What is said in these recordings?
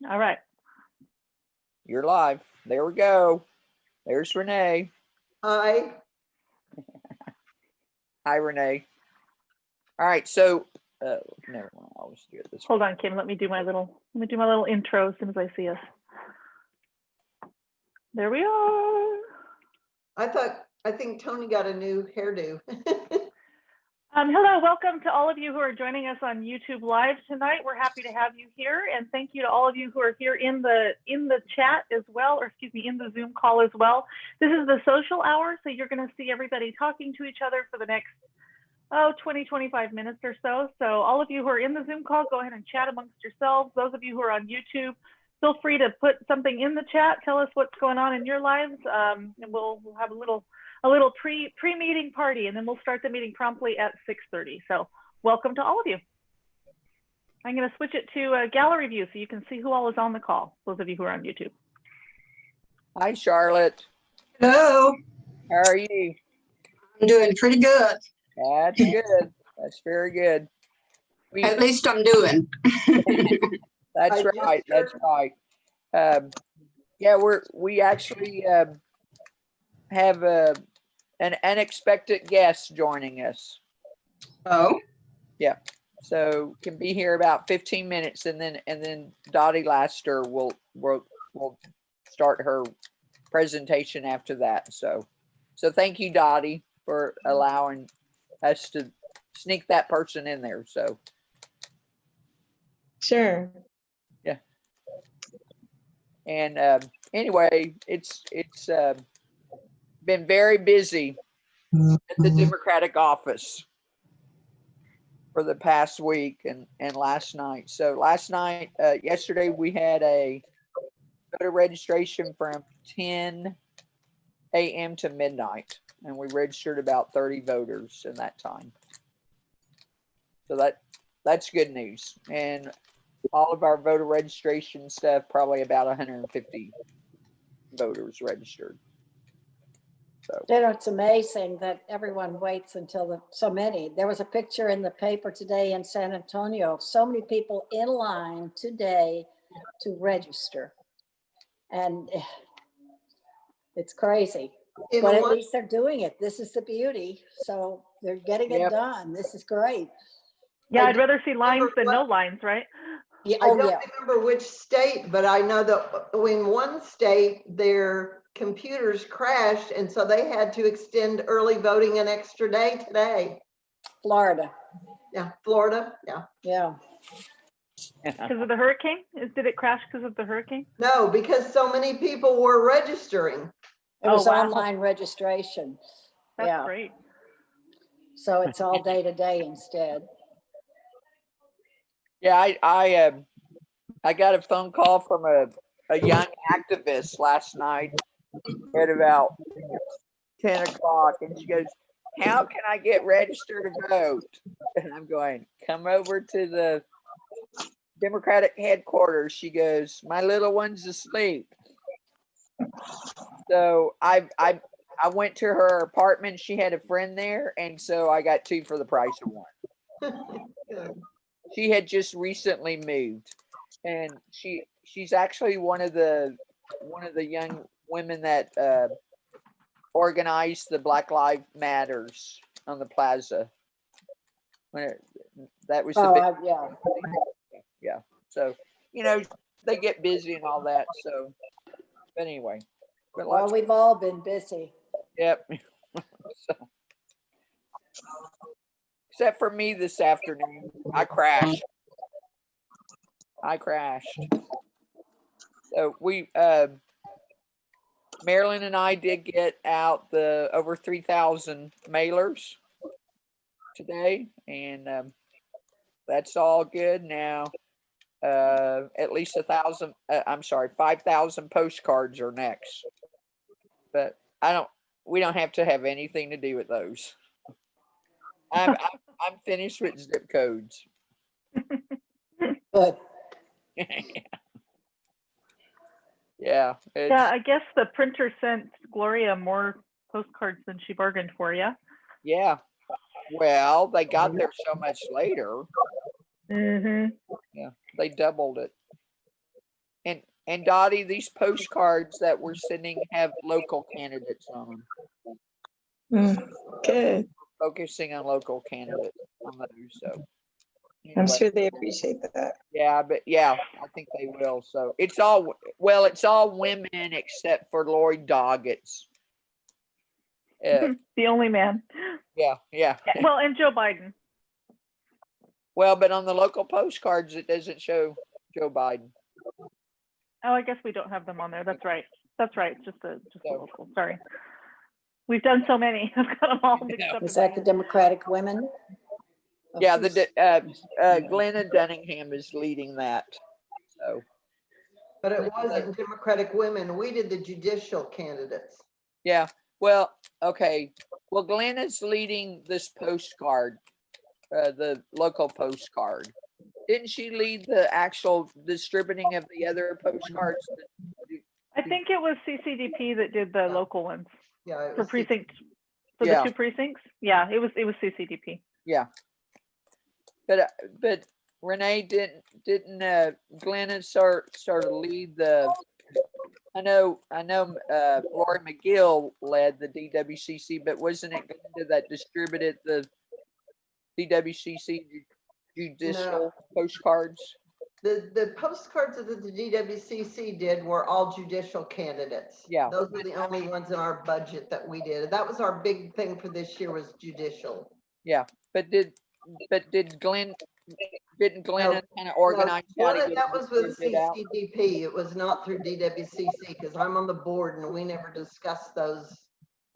All right. You're live. There we go. There's Renee. Hi. Hi, Renee. All right. So, never mind. I'll just do it this way. Hold on, Kim. Let me do my little intro as soon as I see us. There we are. I think Tony got a new hairdo. Hello, welcome to all of you who are joining us on YouTube Live tonight. We're happy to have you here, and thank you to all of you who are here in the chat as well, or excuse me, in the Zoom call as well. This is the social hour, so you're going to see everybody talking to each other for the next 20-25 minutes or so. So all of you who are in the Zoom call, go ahead and chat amongst yourselves. Those of you who are on YouTube, feel free to put something in the chat. Tell us what's going on in your lives, and we'll have a little pre-meeting party, and then we'll start the meeting promptly at 6:30. So welcome to all of you. I'm going to switch it to gallery view so you can see who all is on the call, those of you who are on YouTube. Hi, Charlotte. Hello. How are you? I'm doing pretty good. That's good. That's very good. At least I'm doing. That's right. That's right. Yeah, we actually have an unexpected guest joining us. Oh. Yeah. So can be here about 15 minutes, and then Dottie Laster will start her presentation after that. So thank you, Dottie, for allowing us to sneak that person in there. So sure. Yeah. And anyway, it's been very busy at the Democratic office for the past week and last night. So last night, yesterday, we had a voter registration from 10 a.m. to midnight, and we registered about 30 voters in that time. So that's good news. And all of our voter registration stuff, probably about 150 voters registered. So. You know, it's amazing that everyone waits until so many. There was a picture in the paper today in San Antonio, so many people in line today to register. And it's crazy. But at least they're doing it. This is the beauty. So they're getting it done. This is great. Yeah, I'd rather see lines than no lines, right? Yeah. I don't remember which state, but I know that in one state, their computers crashed, and so they had to extend early voting an extra day today. Florida. Yeah, Florida. Yeah. Yeah. Because of the hurricane? Did it crash because of the hurricane? No, because so many people were registering. It was online registration. That's great. So it's all day to day instead. Yeah, I got a phone call from a young activist last night at about 10 o'clock, and she goes, "How can I get registered to vote?" And I'm going, "Come over to the Democratic headquarters." She goes, "My little one's asleep." So I went to her apartment. She had a friend there, and so I got two for the price of one. She had just recently moved, and she's actually one of the young women that organized the Black Lives Matters on the plaza. That was the big, yeah. So they get busy and all that. So, but anyway. Well, we've all been busy. Yep. So, except for me this afternoon, I crashed. So we, Marilyn and I did get out the over 3,000 mailers today, and that's all good now. At least 5,000 postcards are next, but we don't have to have anything to do with those. I'm finished with zip codes. Good. Yeah. Yeah, I guess the printer sent Gloria more postcards than she bargained for, yeah? Yeah. Well, they got there so much later. Mm-hmm. Yeah, they doubled it. And Dottie, these postcards that we're sending have local candidates on them, Good. focusing on local candidates on those. So I'm anyway, sure they appreciate that. yeah, but yeah, I think they will. So it's all, well, it's all women except for Lloyd Doggett's. The only man. Yeah. Well, and Joe Biden. Well, but on the local postcards, it doesn't show Joe Biden. Oh, I guess we don't have them on there. That's right. That's right. Just the So- local. Sorry. We've done so many. I've got them all mixed up. Is that the Democratic women? Oh, Yeah, who's- Glenna Dunningham is leading that. So But it wasn't Democratic women. We did the judicial candidates. yeah, well, okay. Well, Glenna's leading this postcard, the local postcard. Didn't she lead the actual distributing of the other postcards? I think it was CCDP that did the local ones Yeah. it for was precinct, for Yeah. the 2 precincts. Yeah, it was CCDP. But Renee didn't Glenna sort of lead the. I know Rory McGill led the DWCC, but wasn't it Glenda that distributed the DWCC judicial postcards? The postcards that the DWCC did were all judicial candidates. Yeah. Those are the only ones in our budget that we did. That was our big thing for this year was judicial. But didn't Glenna kind of organize how to get That was with it out? CCDP. It was not through DWCC because I'm on the board and we never discussed those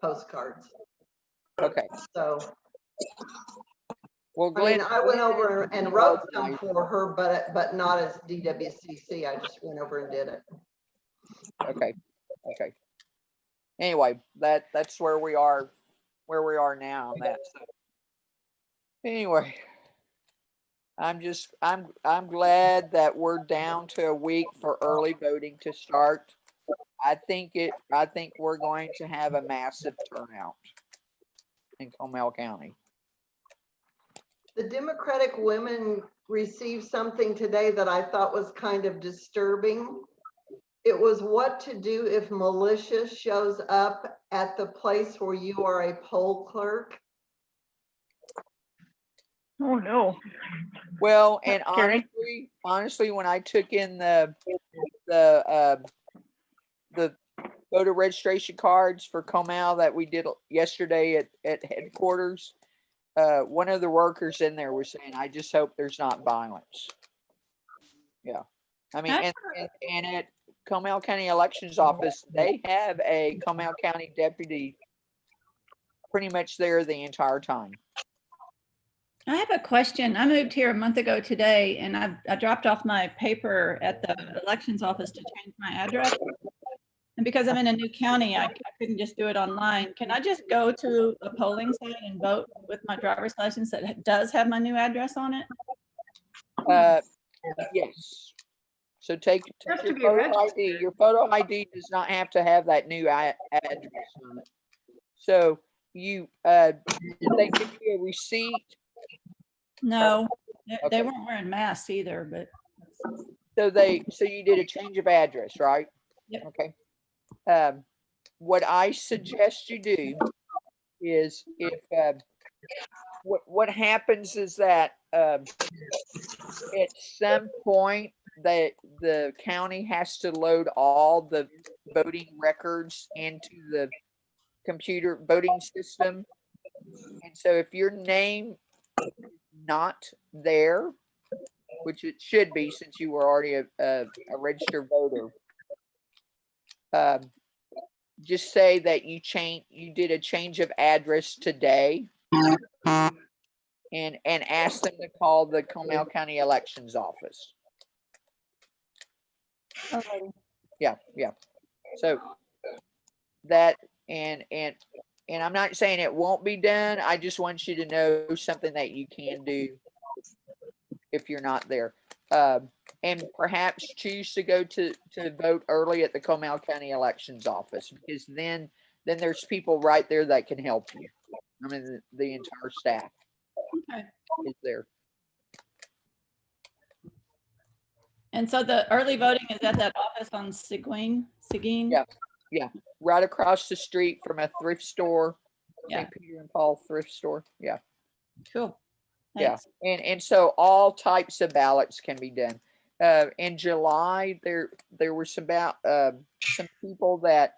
postcards. Okay. So, Well, I mean, Glenn, I went over and wrote them for her, but not as DWCC. I just went over and did it. Okay. Anyway, that's where we are now on that. So, anyway, I'm glad that we're down to a week for early voting to start. I think we're going to have a massive turnout in Comal County. The Democratic women received something today that I thought was kind of disturbing. It was what to do if militia shows up at the place where you are a poll clerk. Oh no. Well, and That's scary. honestly, when I took in the voter registration cards for Comal that we did yesterday at headquarters, one of the workers in there was saying, "I just hope there's not violence." Yeah, I mean, and at Comal County Elections Office, they have a Comal County deputy pretty much there the entire time. I have a question. I moved here a month ago today, and I dropped off my paper at the elections office to change my address. And because I'm in a new county, I couldn't just do it online. Can I just go to a polling site and vote with my driver's license that does have my new address on it? Yes. So take Has to your be photo registered. ID. Your photo ID does not have to have that new address on it. So you, did they give you a receipt? No, they Okay. weren't wearing masks either, but So you did a change of address, right? Yep. Okay. What I suggest you do is if, what happens is that, at some point that the county has to load all the voting records into the computer voting system. And so if your name is not there, which it should be since you were already a registered voter, just say that you did a change of address today, and ask them to call the Comal County Elections Office. Yeah. So that and I'm not saying it won't be done. I just want you to know something that you can do if you're not there. And perhaps choose to go to vote early at the Comal County Elections Office, because then there's people right there that can help you. I mean, the entire staff okay. is there. And so the early voting is at that office on Seguin? Yeah. Yeah, right across the street from a thrift store, Yeah, St. Peter and Paul thrift store. Yeah. cool. Yeah, Thanks. and so all types of ballots can be done. In July, there were some people that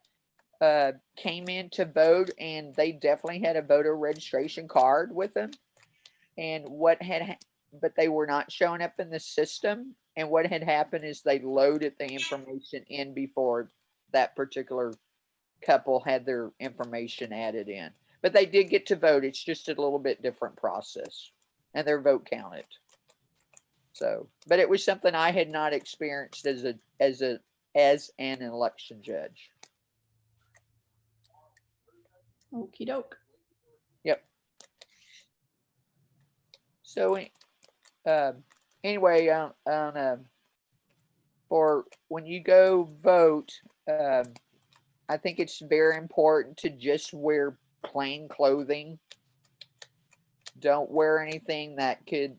came in to vote, and they definitely had a voter registration card with them. And but they were not showing up in the system. And what had happened is they loaded the information in before that particular couple had their information added in. But they did get to vote. It's just a little bit different process, and their vote counted. So, but it was something I had not experienced as an election judge. Okie doke. Yep. So, anyway, for when you go vote, I think it's very important to just wear plain clothing. Don't wear anything that could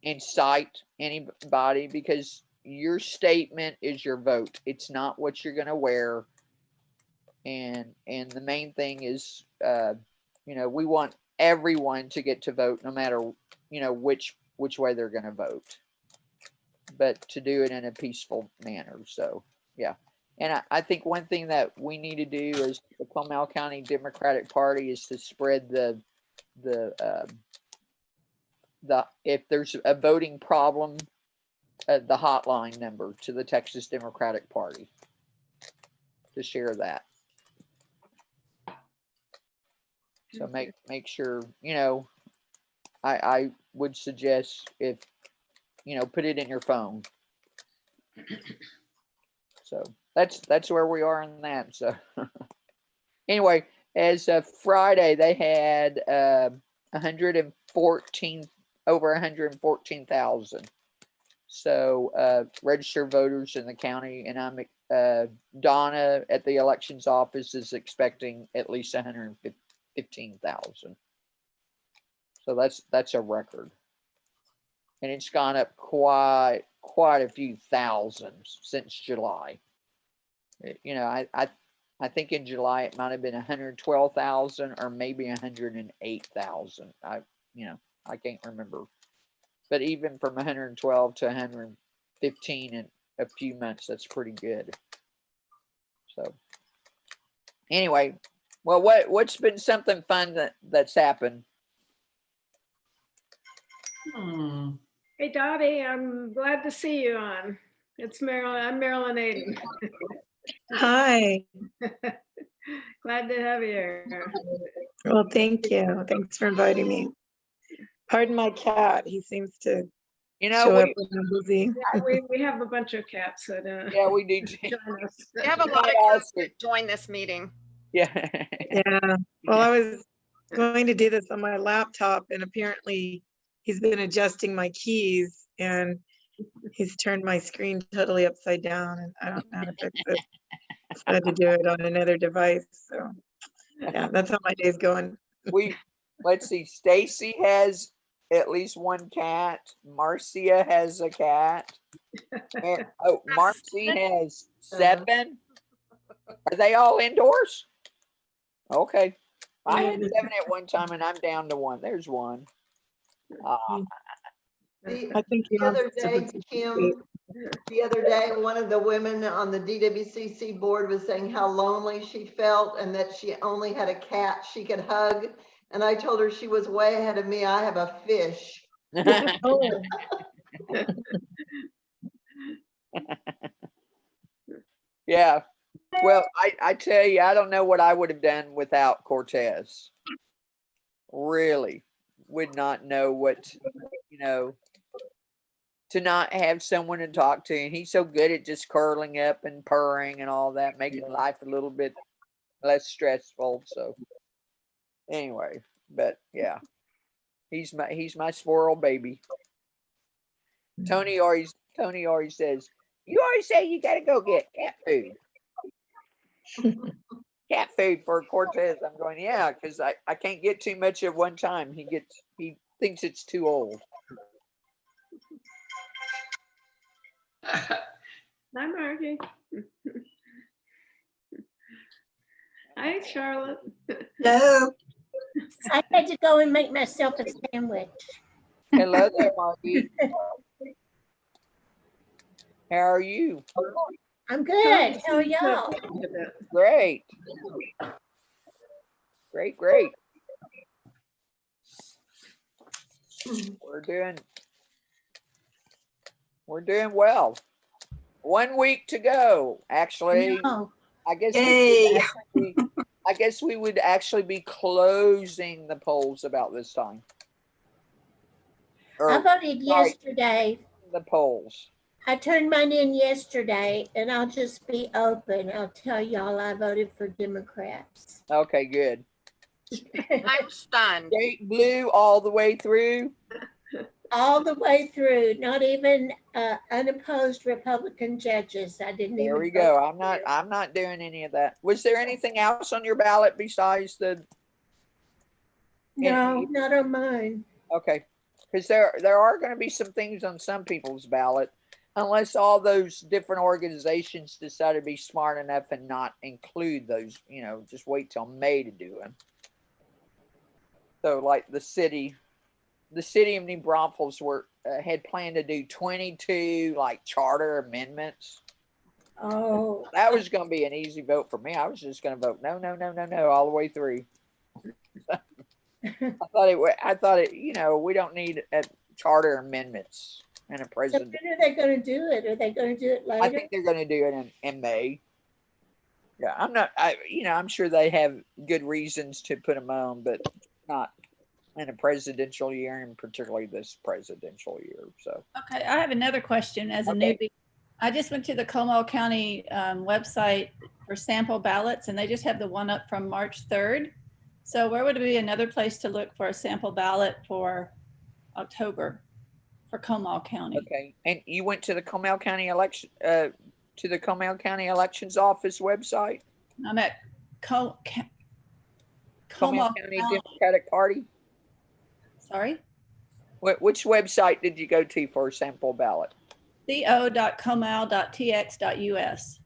incite anybody, because your statement is your vote. It's not what you're going to wear. And the main thing is, we want everyone to get to vote, no matter, which way they're going to vote, but to do it in a peaceful manner. So, yeah. And I think one thing that we need to do as the Comal County Democratic Party is to spread if there's a voting problem, the hotline number to the Texas Democratic Party, to share that. So make sure, I would suggest, if, put it in your phone. So that's where we are in that. So anyway, as of Friday, they had over 114,000. So registered voters in the county, and I'm Donna at the elections office is expecting at least 115,000. So that's a record, and it's gone up quite a few thousands since July. I think in July it might have been 112,000 or maybe 108,000. I can't remember. But even from 112 to 115 in a few months, that's pretty good. So anyway, well, what's been something fun that's happened? Hey Dottie, I'm glad to see you on. It's Marilyn. I'm Marilyn Aiden. Hi. Glad to have you here. Well, thank you. Thanks for inviting me. Pardon my cat. He seems to show up when I'm busy. We have a bunch of cats that yeah, we do. join us. We have a lot of cats that join this meeting. Yeah. Yeah. Well, I was going to do this on my laptop, and apparently he's been adjusting my keys, and he's turned my screen totally upside down, and I don't know how to fix it. I had to do it on another device. So yeah, that's how my day's going. Let's see. Stacy has at least one cat. Marcia has a cat. And, Marcy has 7. Are they all indoors? Okay. I had 7 at one time, and I'm down to 1. There's 1. I think The other day, Kim, one of the women on the DWCC board was saying how lonely she felt and that she only had a cat she could hug. And I told her she was way ahead of me. I have a fish. Yeah. Well, I tell you, I don't know what I would have done without Cortez. Really would not know what, to not have someone to talk to. And he's so good at just curling up and purring and all that, making life a little bit less stressful. So anyway, but yeah, he's my squirrel baby. Tony always says, you always say you got to go get cat food. Cat food for Cortez. I'm going, yeah, because I can't get too much at one time. He thinks it's too old. Hi, Margie. Hi, Charlotte. Hello. I had to go and make myself a sandwich. Hello there, Margie. How are you? I'm good. How are y'all? Great. Great, great. We're doing well. 1 week to go, actually. No. I guess Yay. I guess we would actually be closing the polls about this time. I voted yesterday. The polls. I turned mine in yesterday, and I'll just be open. I'll tell y'all I voted for Democrats. Okay, good. I'm stunned. Straight blue all the way through. All the way through, not even unopposed Republican judges. I didn't even. There we vote go. for I'm not doing any of that. Was there anything else on your ballot besides the? No, not on mine. Okay, because there are going to be some things on some people's ballot, unless all those different organizations decide to be smart enough and not include those. You know, just wait till May to do them. So, like the city of New Braunfels had planned to do 22 like charter amendments. Oh, That was going to be an easy vote for me. I was just going to vote no all the way through. I thought it. You know, we don't need charter amendments and a so president. when are they going to do it? Are they going to do it later? I think they're going to do it in May. Yeah, I'm sure they have good reasons to put them on, but not in a presidential year, and particularly this presidential year. So, Okay, I have another question as a newbie. I just went to the Comal County website for sample ballots, and they just have the one up from March 3rd. So where would be another place to look for a sample ballot for October for Comal County? okay, and you went to the Comal County election to the Comal County Elections Office website. I'm at Comal County Democratic Party. Sorry? Which website did you go to for a sample ballot? co.comal.tx.us.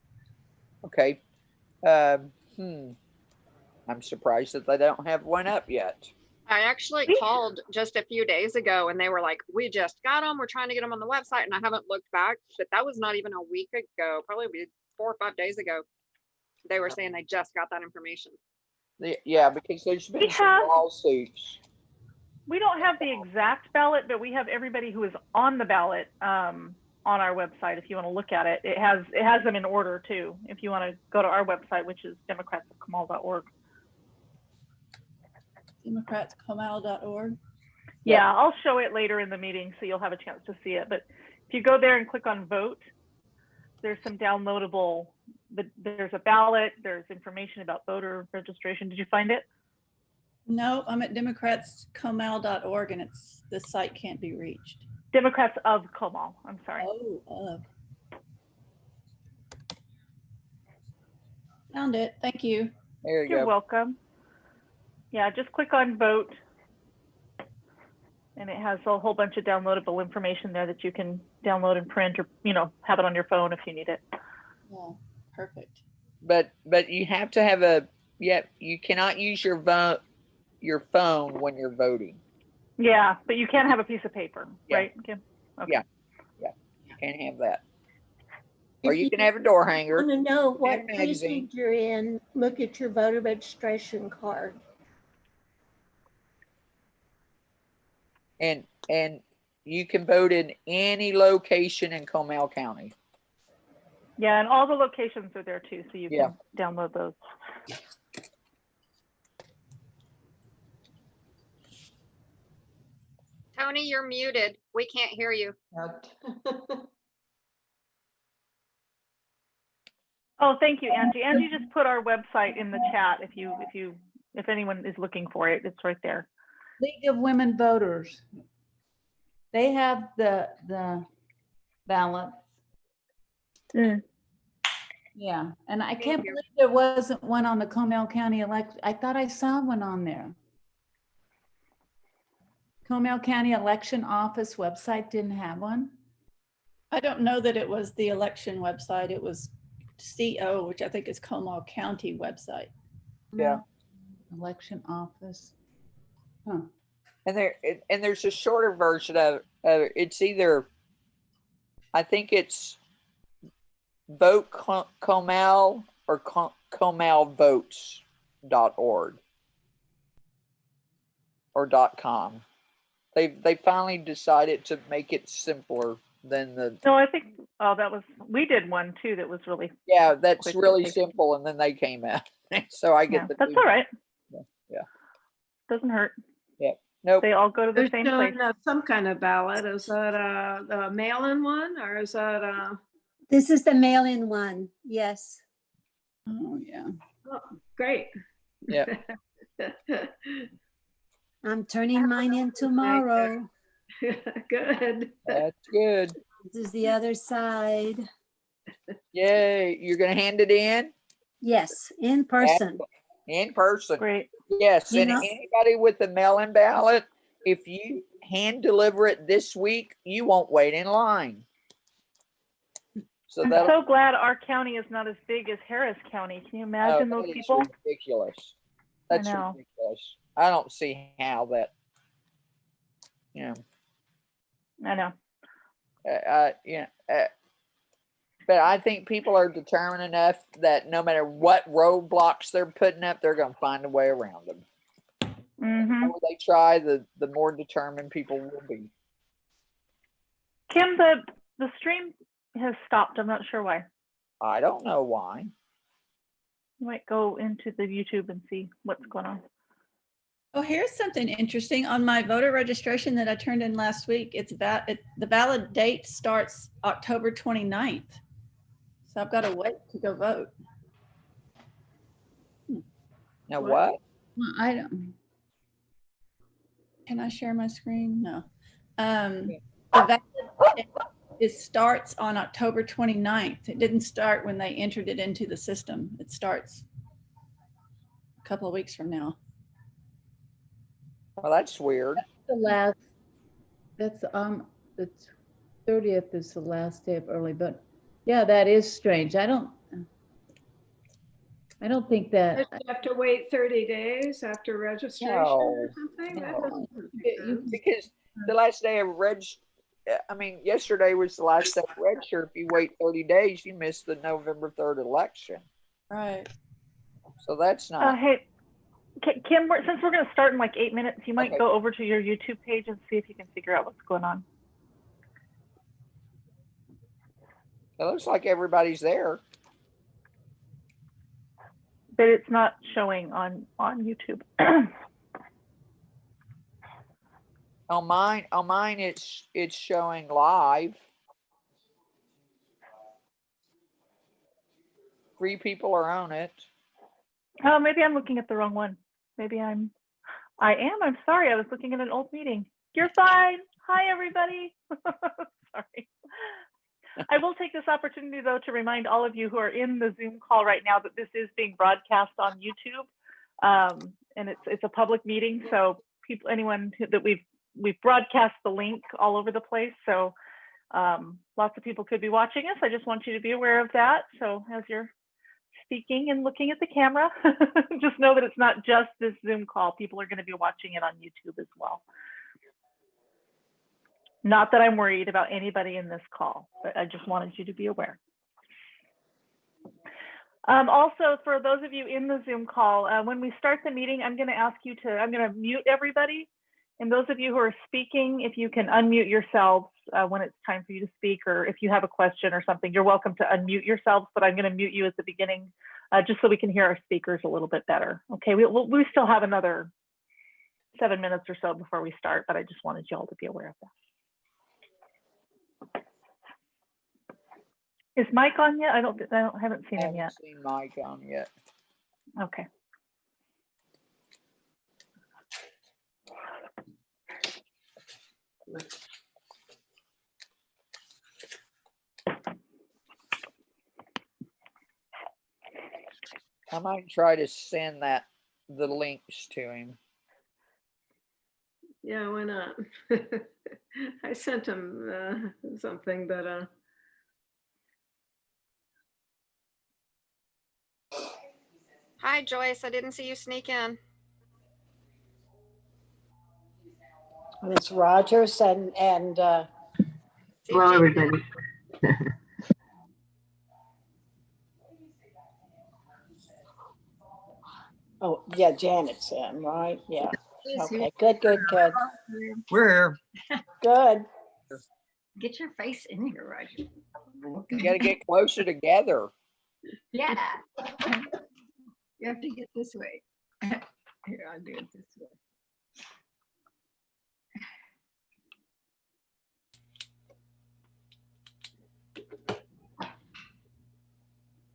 Okay. I'm surprised that they don't have one up yet. I actually called just a few days ago and they were like, we just got them. We're trying to get them on the website. And I haven't looked back, but that was not even a week ago, probably 4 or 5 days ago. They were saying they just got that information. Yeah, because there's been some lawsuits. We don't have the exact ballot, but we have everybody who is on the ballot on our website. If you want to look at it, it has them in order too. If you want to go to our website, which is democratsofcomal.org. Democratscomal.org. Yeah, I'll show it later in the meeting so you'll have a chance to see it. But if you go there and click on vote, there's some downloadable, there's a ballot, there's information about voter registration. Did you find it? No, I'm at democratscomal.org and the site can't be reached. Democrats of Comal, I'm sorry. Oh, found it. Thank you. There you go. You're welcome. Yeah, just click on vote. And it has a whole bunch of downloadable information there that you can download and print, or have it on your phone if you need it. Yeah, perfect. But you have to have you cannot use your phone when you're voting. Yeah, but you can have a piece of paper, right? Kim? Okay. Yeah, you can't have that. Or you can have a door hanger. Want to know what precinct you're in? Look at your voter registration card. And you can vote in any location in Comal County. Yeah, and all the locations are there too, so you can download those. Tony, you're muted. We can't hear you. Oh, thank you, Angie. Angie just put our website in the chat. If anyone is looking for it, it's right there. League of Women Voters. They have the ballots. Yeah, and I can't believe there wasn't one on the Comal County election. I thought I saw one on there. Comal County Election Office website didn't have one. I don't know that it was the election website. It was CO, which I think is Comal County website. Yeah. Election office. Huh. And there's a shorter version of it. It's either, I think it's vote Comal or comalvotes.org or .com. They finally decided to make it simpler than the. No, I think, we did one too that was really. Yeah, that's quick really to take. simple, and then they came out. So I get That's all right. Yeah. Doesn't hurt. Yeah. Nope. They all go to the They're same showing place. some kind of ballot. Is that a mail-in one or is that This is the mail-in one, yes. Oh, yeah. oh, great. Yeah. I'm turning mine in tomorrow. Good. That's good. This is the other side. Yay. You're going to hand it in? Yes, in person. In person. Great. Yes. You And know- anybody with a mail-in ballot, if you hand deliver it this week, you won't wait in line. So I'm that'll so glad our county is not as big as Harris County. Can you imagine those that is people? ridiculous. That's know. ridiculous. I don't see how that. I know. But I think people are determined enough that no matter what roadblocks they're putting up, they're going to find a way around them. Mm-hmm. The more they try, the more determined people will be. Kim, the stream has stopped. I'm not sure why. I don't know why. You might go into the YouTube and see what's going on. Oh, here's something interesting. On my voter registration that I turned in last week, the valid date starts October 29th. So I've got to wait to go vote. Now what? Well, I don't. Can I share my screen? No. The valid date, it starts on October 29th. It didn't start when they entered it into the system. It starts a couple of weeks from now. Well, that's weird. The last, that's the 30th is the last day of early, but yeah, that is strange. I don't think that. You have to wait 30 days after registration or something? That doesn't make sense. Because the last day of yesterday was the last day of register. If you wait 30 days, you miss the November 3rd election. Right. So that's not. Hey, Kim, since we're going to start in like 8 minutes, you might Okay. go over to your YouTube page and see if you can figure out what's going on. It looks like everybody's there. But it's not showing on YouTube. On mine, it's showing live. 3 people are on it. Oh, maybe I'm looking at the wrong one. Maybe I am. I'm sorry. I was looking at an old meeting. You're fine. Hi, everybody. Sorry. I will take this opportunity, though, to remind all of you who are in the Zoom call right now that this is being broadcast on YouTube, and it's a public meeting. So anyone that we've broadcast the link all over the place. So lots of people could be watching us. I just want you to be aware of that. So as you're speaking and looking at the camera, just know that it's not just this Zoom call. People are going to be watching it on YouTube as well. Not that I'm worried about anybody in this call, but I just wanted you to be aware. Also, for those of you in the Zoom call, when we start the meeting, I'm going to mute everybody. And those of you who are speaking, if you can unmute yourselves when it's time for you to speak, or if you have a question or something, you're welcome to unmute yourselves, but I'm going to mute you at the beginning just so we can hear our speakers a little bit better. Okay, we still have another 7 minutes or so before we start, but I just wanted you all to be aware of that. Is Mike on yet? I haven't seen him yet. Seen Mike on yet. Okay. I might try to send the links to him. Yeah, why not? I sent him something, but Hi, Joyce. I didn't see you sneak in. And it's Rogers and Hello, everybody. oh yeah, Janet's in, right? Yeah. Okay. Good. We're Good. Get your face in here, Roger. You gotta get closer together. Yeah. You have to get this way. Here, I'll do it this way.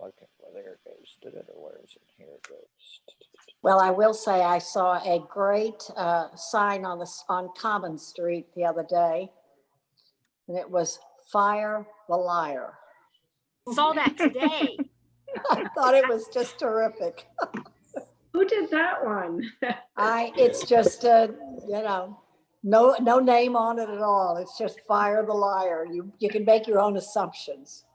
Okay, well, there it goes. Where is it? Here it goes. Well, I will say I saw a great sign on Common Street the other day, and it was "Fire the Liar." Saw that today. I thought it was just terrific. Who did that one? It's just no name on it at all. It's just "Fire the Liar." You can make your own assumptions.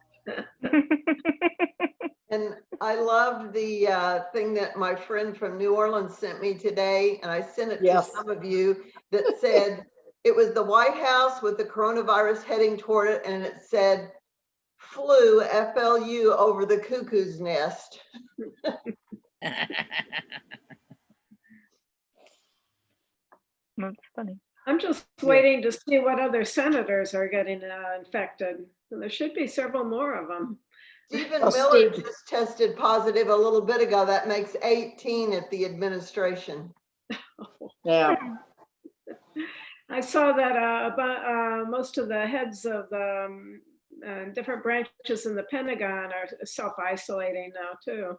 And I loved the thing that my friend from New Orleans sent me today, and I sent it to some of you, that said it was the White House with the coronavirus heading toward it, and it said flew, FLU, over the cuckoo's nest. That's funny. I'm just waiting to see what other senators are getting infected. And there should be several more of them. Stephen Miller just tested positive a little bit ago. That makes 18 at the administration. Yeah. I saw that about most of the heads of the different branches in the Pentagon are self-isolating now too.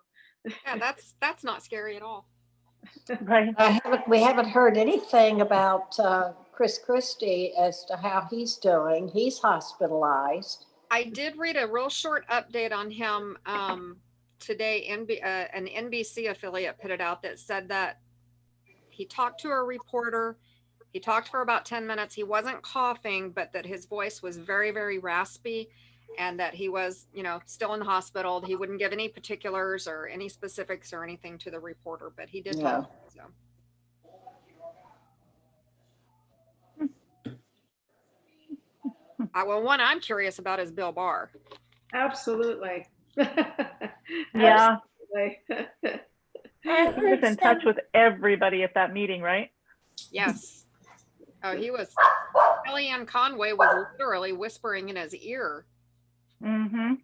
Yeah, that's not scary at all. Right. We haven't heard anything about Chris Christie as to how he's doing. He's hospitalized. I did read a real short update on him today. An NBC affiliate put it out that said that he talked to a reporter. He talked for about 10 minutes. He wasn't coughing, but that his voice was very, very raspy, and that he was, still in the hospital. He wouldn't give any particulars or any specifics or anything to the reporter, but he did talk. So. One I'm curious about is Bill Barr. Absolutely. Yeah. Absolutely. He was in touch with everybody at that meeting, right? Yes. Oh, he was. Kellyanne Conway was literally whispering in his ear. Mm-hmm.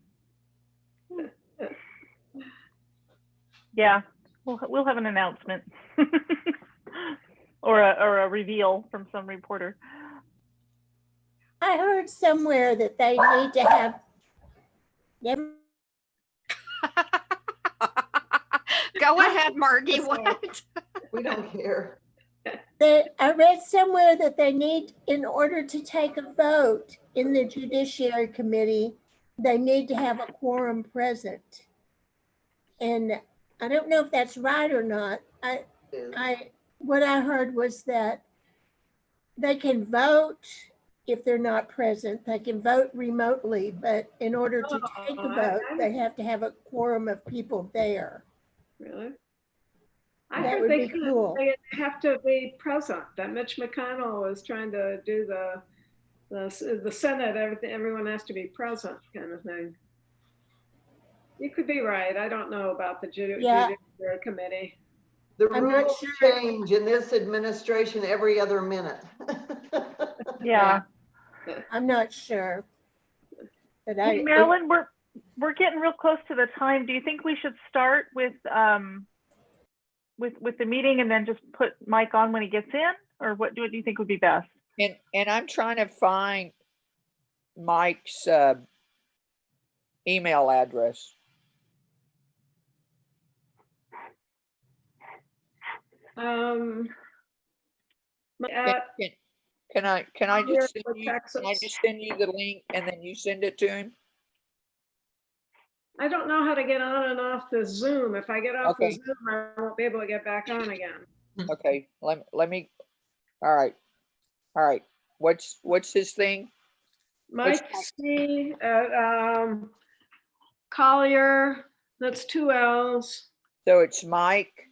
Yeah, we'll have an announcement or a reveal from some reporter. I heard somewhere that they need to have. Go ahead, Margie. What? We don't care. I read somewhere that they need, in order to take a vote in the Judiciary Committee, they need to have a quorum present. And I don't know if that's right or not. What I heard was that they can vote if they're not present. They can vote remotely, but in order to take a vote, they have to have a quorum of people there. Really? That would be cool. They have to be present. That Mitch McConnell is trying to do the Senate. Everyone has to be present, kind of thing. You could be right. I don't know about the Judiciary Committee. The rules change in this administration every other minute. Yeah. I'm not sure. But hey, Marilyn, we're getting real close to the time. Do you think we should start with the meeting and then just put Mike on when he gets in, or what do you think would be best? And I'm trying to find Mike's email address. Can I just send you the link and then you send it to him? I don't know how to get on and off the Zoom. If I get off the Zoom, I won't be able to get back on again. Okay, let me. All right. What's his thing? Mike C. Collier. That's 2 L's. So it's Mike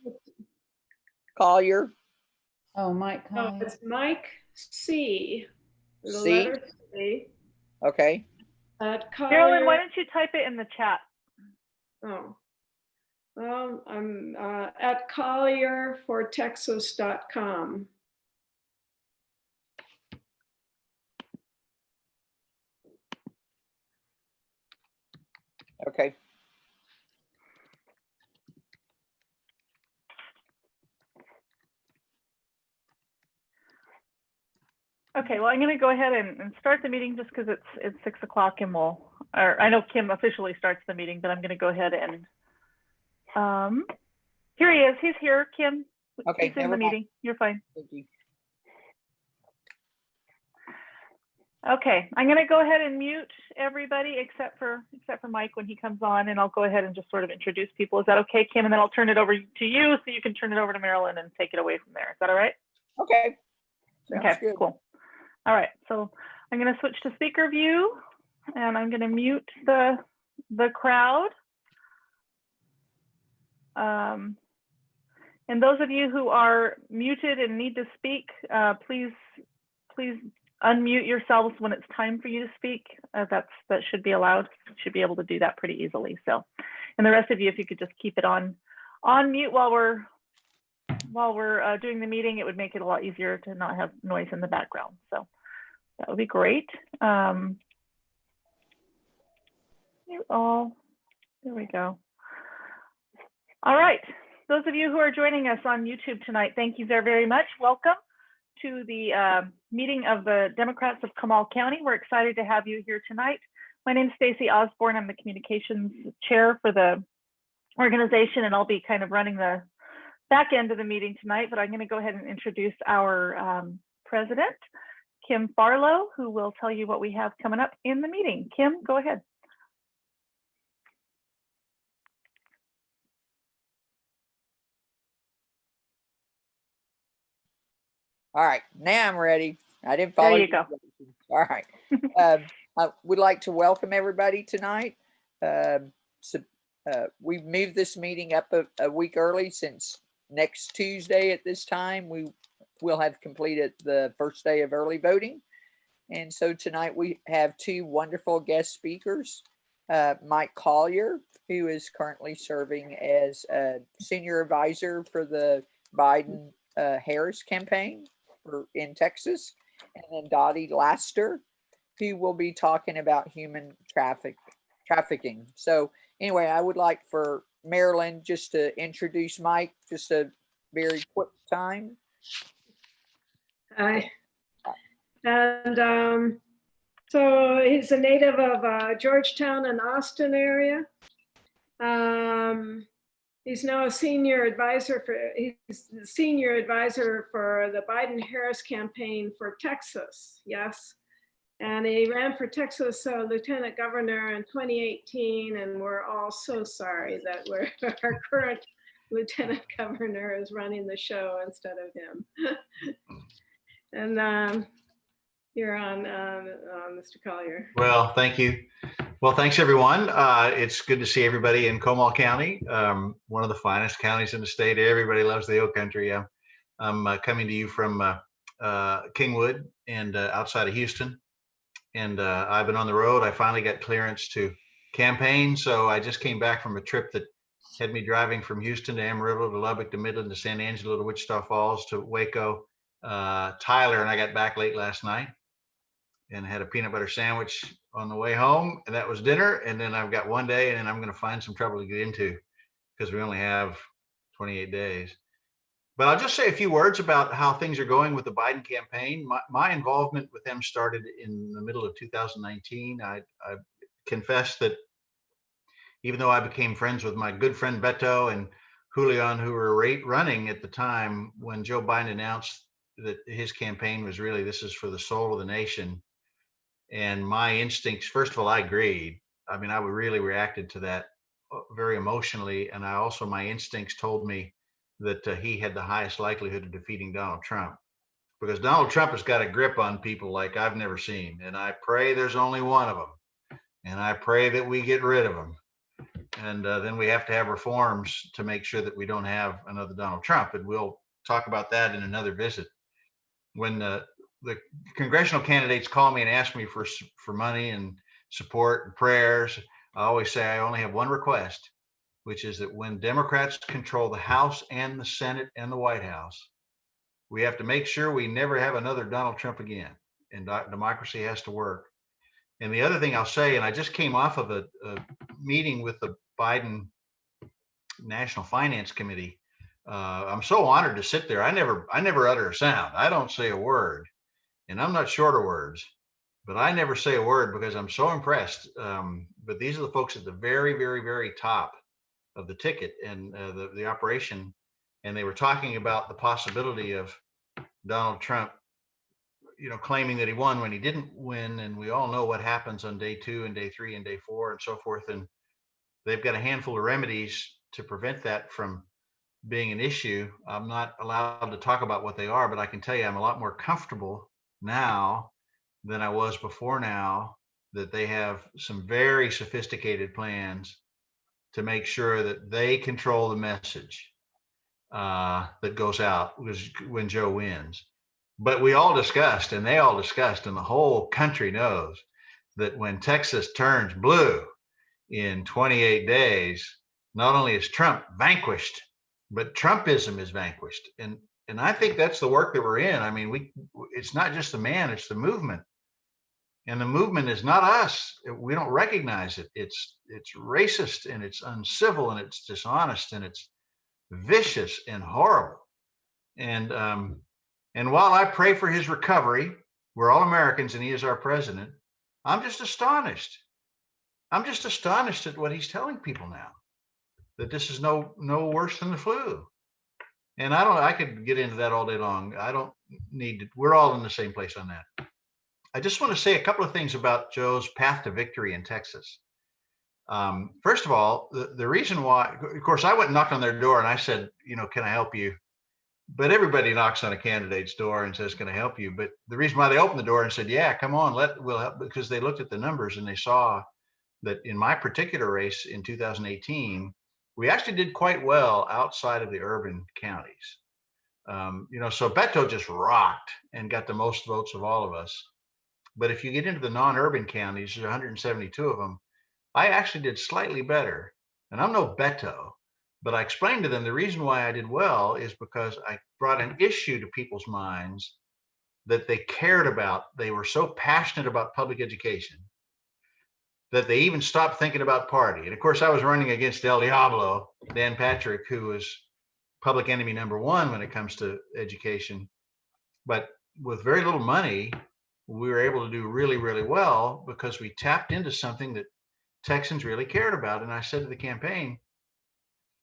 Collier. Oh, Mike No, Collier. it's Mike C. The C? letter C. Okay. At Marilyn, why Collier. don't you type it in the chat? Oh. Well, I'm at collierfortexas.com. Okay. Okay, well, I'm going to go ahead and start the meeting just because it's 6 o'clock and I know Kim officially starts the meeting, but I'm going to go ahead and, here he is. He's here, Kim. Okay, He's in never the mind. meeting. You're fine. Thank you. Okay, I'm going to go ahead and mute everybody except for Mike when he comes on, and I'll go ahead and just sort of introduce people. Is that okay, Kim? And then I'll turn it over to you so you can turn it over to Marilyn and take it away from there. Is that all right? Okay. Sounds Okay, good. cool. All right, so I'm going to switch to speaker view, and I'm going to mute the crowd. And those of you who are muted and need to speak, please unmute yourselves when it's time for you to speak. That should be allowed. You should be able to do that pretty easily. So, and the rest of you, if you could just keep it on mute while we're doing the meeting, it would make it a lot easier to not have noise in the background. So that would be great. There we go. All right. Those of you who are joining us on YouTube tonight, thank you very, very much. Welcome to the meeting of the Democrats of Comal County. We're excited to have you here tonight. My name is Stacy Osborne. I'm the communications chair for the organization, and I'll be kind of running the back end of the meeting tonight, but I'm going to go ahead and introduce our president, Kim Farlow, who will tell you what we have coming up in the meeting. Kim, go ahead. All right, now I'm ready. I didn't follow. There you go. All right. I would like to welcome everybody tonight. We've moved this meeting up a week early since next Tuesday at this time. We will have completed the first day of early voting. And so tonight we have two wonderful guest speakers, Mike Collier, who is currently serving as a senior advisor for the Biden-Harris campaign in Texas, and then Dottie Laster, who will be talking about human trafficking. So anyway, I would like for Marilyn just to introduce Mike, just a very quick time. Hi. And so he's a native of Georgetown and Austin area. He's now a senior advisor for the Biden-Harris campaign for Texas. Yes. And he ran for Texas lieutenant governor in 2018. And we're all so sorry that our current lieutenant governor is running the show instead of him. And you're on, Mr. Collier. Well, thank you. Well, thanks everyone. It's good to see everybody in Comal County, one of the finest counties in the state. Everybody loves the Oak Country. I'm coming to you from Kingwood and outside of Houston. And I've been on the road. I finally got clearance to campaign. So I just came back from a trip that had me driving from Houston to Amarillo to Lubbock to Midland to San Angelo to Wichita Falls to Waco, Tyler, and I got back late last night and had a peanut butter sandwich on the way home, and that was dinner. And then I've got one day, and then I'm going to find some trouble to get into because we only have 28 days. But I'll just say a few words about how things are going with the Biden campaign. My involvement with them started in the middle of 2019. I confess that even though I became friends with my good friend Beto and Julian, who were running at the time when Joe Biden announced that his campaign was really, this is for the soul of the nation. And my instincts, first of all, I agreed. I mean, I really reacted to that very emotionally. And my instincts told me that he had the highest likelihood of defeating Donald Trump, because Donald Trump has got a grip on people like I've never seen. And I pray there's only one of them. And I pray that we get rid of them. And then we have to have reforms to make sure that we don't have another Donald Trump. And we'll talk about that in another visit. When the congressional candidates call me and ask me for money and support and prayers, I always say I only have one request, which is that when Democrats control the House and the Senate and the White House, we have to make sure we never have another Donald Trump again. And democracy has to work. And the other thing I'll say, and I just came off of a meeting with the Biden National Finance Committee. I'm so honored to sit there. I never utter a sound. I don't say a word, and I'm not short of words, but I never say a word because I'm so impressed. But these are the folks at the very, very, very top of the ticket and the operation, and they were talking about the possibility of Donald Trump, claiming that he won when he didn't win, and we all know what happens on day 2 and day 3 and day 4 and so forth. And they've got a handful of remedies to prevent that from being an issue. I'm not allowed to talk about what they are, but I can tell you I'm a lot more comfortable now than I was before now that they have some very sophisticated plans to make sure that they control the message that goes out when Joe wins. But we all discussed, and they all discussed, and the whole country knows that when Texas turns blue in 28 days, not only is Trump vanquished, but Trumpism is vanquished. And I think that's the work that we're in. I mean, it's not just the man, it's the movement. And the movement is not us. We don't recognize it. It's racist, and it's uncivil, and it's dishonest, and it's vicious and horrible. And while I pray for his recovery, we're all Americans and he is our president, I'm just astonished. I'm just astonished at what he's telling people now, that this is no worse than the flu. And I could get into that all day long. I don't need to, we're all in the same place on that. I just want to say a couple of things about Joe's path to victory in Texas. First of all, the reason why, of course, I went and knocked on their door and I said, can I help you? But everybody knocks on a candidate's door and says, can I help you? But the reason why they opened the door and said, yeah, come on, we'll help, because they looked at the numbers and they saw that in my particular race in 2018, we actually did quite well outside of the urban counties. So Beto just rocked and got the most votes of all of us. But if you get into the non-urban counties, there's 172 of them. I actually did slightly better. And I'm no Beto, but I explained to them the reason why I did well is because I brought an issue to people's minds that they cared about. They were so passionate about public education that they even stopped thinking about party. And of course, I was running against El Diablo, Dan Patrick, who was public enemy #1 when it comes to education. But with very little money, we were able to do really, really well because we tapped into something that Texans really cared about. And I said to the campaign,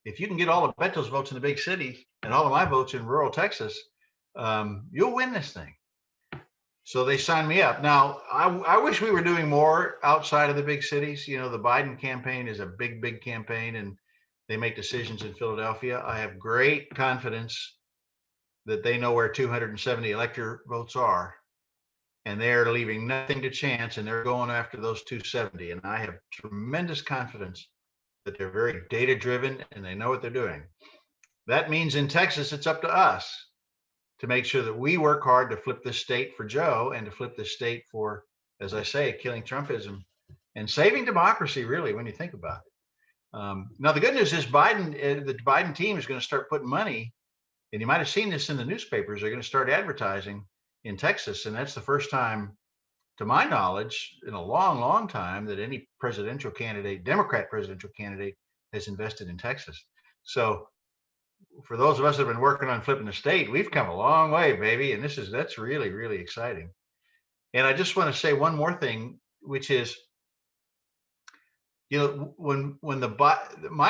if you can get all of Beto's votes in the big cities and all of my votes in rural Texas, you'll win this thing. So they signed me up. Now, I wish we were doing more outside of the big cities. The Biden campaign is a big, big campaign, and they make decisions in Philadelphia. I have great confidence that they know where 270 elector votes are, and they're leaving nothing to chance, and they're going after those 270. And I have tremendous confidence that they're very data-driven and they know what they're doing. That means in Texas, it's up to us to make sure that we work hard to flip this state for Joe and to flip this state for, as I say, killing Trumpism and saving democracy, really, when you think about it. Now, the good news is the Biden team is going to start putting money, and you might have seen this in the newspapers, they're going to start advertising in Texas. And that's the first time, to my knowledge, in a long, long time that any presidential candidate, Democrat presidential candidate, has invested in Texas. So for those of us that have been working on flipping the state, we've come a long way, baby. And that's really, really exciting. And I just want to say one more thing, which is, my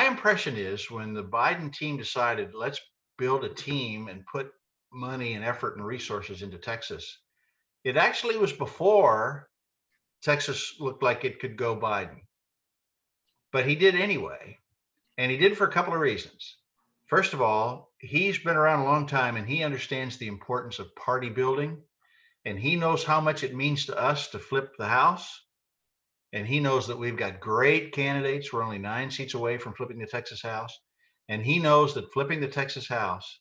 impression is when the Biden team decided, let's build a team and put money and effort and resources into Texas, it actually was before Texas looked like it could go Biden. But he did anyway. And he did for a couple of reasons. First of all, he's been around a long time and he understands the importance of party building. And he knows how much it means to us to flip the House. And he knows that we've got great candidates. We're only 9 seats away from flipping the Texas House. And he knows that flipping the Texas House,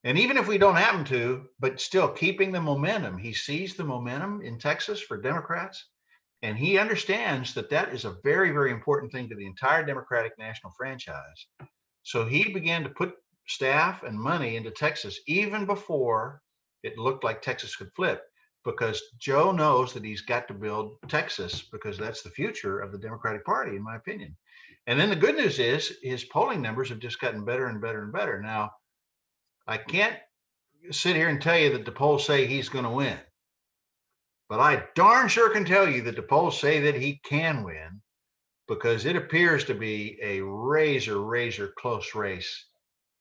and even if we don't happen to, but still keeping the momentum, he sees the momentum in Texas for Democrats. And he understands that that is a very, very important thing to the entire Democratic national franchise. So he began to put staff and money into Texas even before it looked like Texas could flip, because Joe knows that he's got to build Texas, because that's the future of the Democratic Party, in my opinion. And then the good news is his polling numbers have just gotten better and better and better. Now, I can't sit here and tell you that the polls say he's going to win, but I darn sure can tell you that the polls say that he can win, because it appears to be a razor close race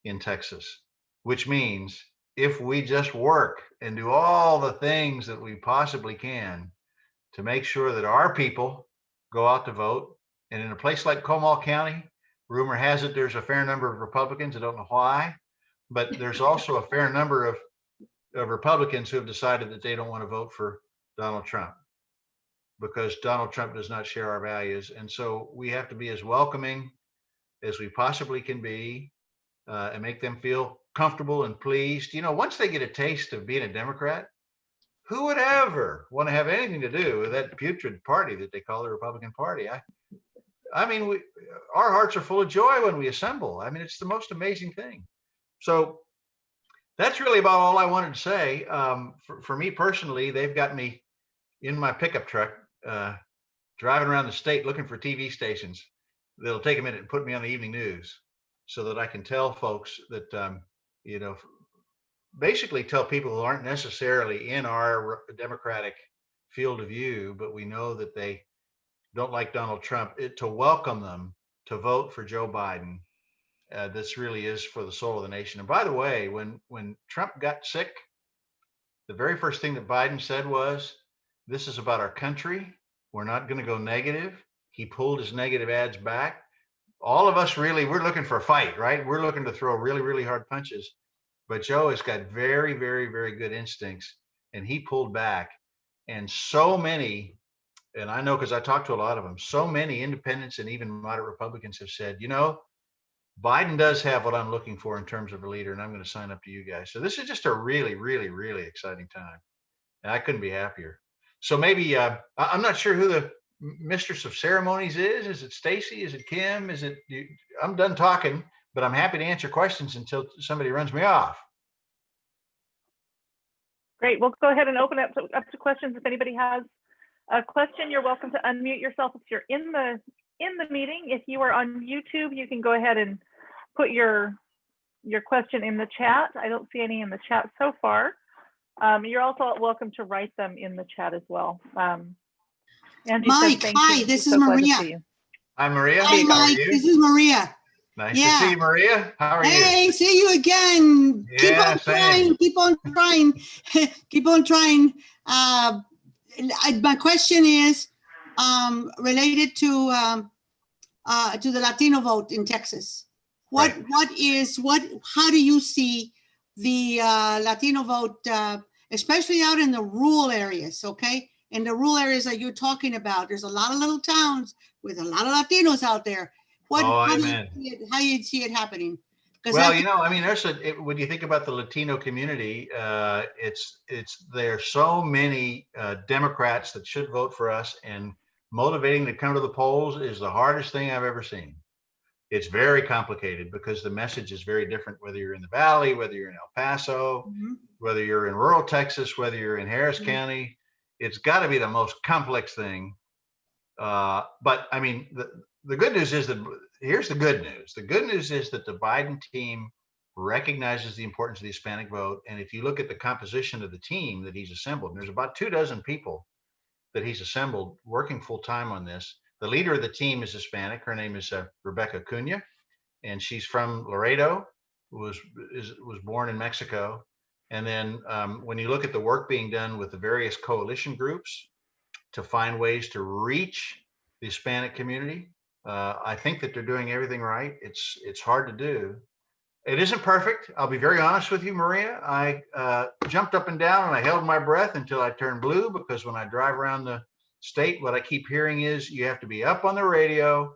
in Texas, which means if we just work and do all the things that we possibly can to make sure that our people go out to vote. And in a place like Comal County, rumor has it there's a fair number of Republicans. I don't know why, but there's also a fair number of Republicans who have decided that they don't want to vote for Donald Trump, because Donald Trump does not share our values. And so we have to be as welcoming as we possibly can be, and make them feel comfortable and pleased. You know, once they get a taste of being a Democrat, who would ever want to have anything to do with that putrid party that they call the Republican Party? I mean, our hearts are full of joy when we assemble. I mean, it's the most amazing thing. So that's really about all I wanted to say. For me personally, they've got me in my pickup truck, driving around the state looking for TV stations that'll take a minute and put me on the evening news, so that I can tell folks that, you know, basically tell people who aren't necessarily in our Democratic field of view, but we know that they don't like Donald Trump, to welcome them to vote for Joe Biden. This really is for the soul of the nation. And by the way, when Trump got sick, the very first thing that Biden said was, "This is about our country. We're not going to go negative." He pulled his negative ads back. All of us really, we're looking for a fight, right? We're looking to throw really, really hard punches. But Joe has got very, very, very good instincts, and he pulled back. And so many, and I know because I talked to a lot of them, so many independents and even moderate Republicans have said, you know, Biden does have what I'm looking for in terms of a leader, and I'm going to sign up to you guys. So this is just a really, really, really exciting time. And I couldn't be happier. So maybe, I'm not sure who the mistress of ceremonies is. Is it Stacy? Is it Kim? Is it, I'm done talking, but I'm happy to answer questions until somebody runs me off. Great. We'll go ahead and open up to questions. If anybody has a question, you're welcome to unmute yourself if you're in the meeting. If you are on YouTube, you can go ahead and put your question in the chat. I don't see any in the chat so far. You're also welcome to write them in the chat as well. Angie Mike, says, hi, this is Maria. Hi, Maria. Hi, Mike, this is Maria. Nice to see you, Maria. How are you? Hey, see you again. Yeah, keep on trying, keep on trying, keep on trying. My question is related to the Latino vote in Texas. How do you see the Latino vote, especially out in the rural areas, okay? In the rural areas that you're talking about, there's a lot of little towns with a lot of Latinos out there. How do you see it happening? Well, you know, I mean, when you think about the Latino community, there are so many Democrats that should vote for us, and motivating to come to the polls is the hardest thing I've ever seen. It's very complicated because the message is very different, whether you're in the Valley, whether you're in El Paso, whether you're in rural Texas, whether you're in Harris County. It's got to be the most complex thing. But I mean, the good news is that, here's the good news. The good news is that the Biden team recognizes the importance of the Hispanic vote. And if you look at the composition of the team that he's assembled, there's about 24 people that he's assembled working full time on this. The leader of the team is Hispanic. Her name is Rebecca Cunha, and she's from Laredo, was born in Mexico. And then when you look at the work being done with the various coalition groups to find ways to reach the Hispanic community, I think that they're doing everything right. It's hard to do. It isn't perfect. I'll be very honest with you, Maria. I jumped up and down and I held my breath until I turned blue, because when I drive around the State, what I keep hearing is you have to be up on the radio,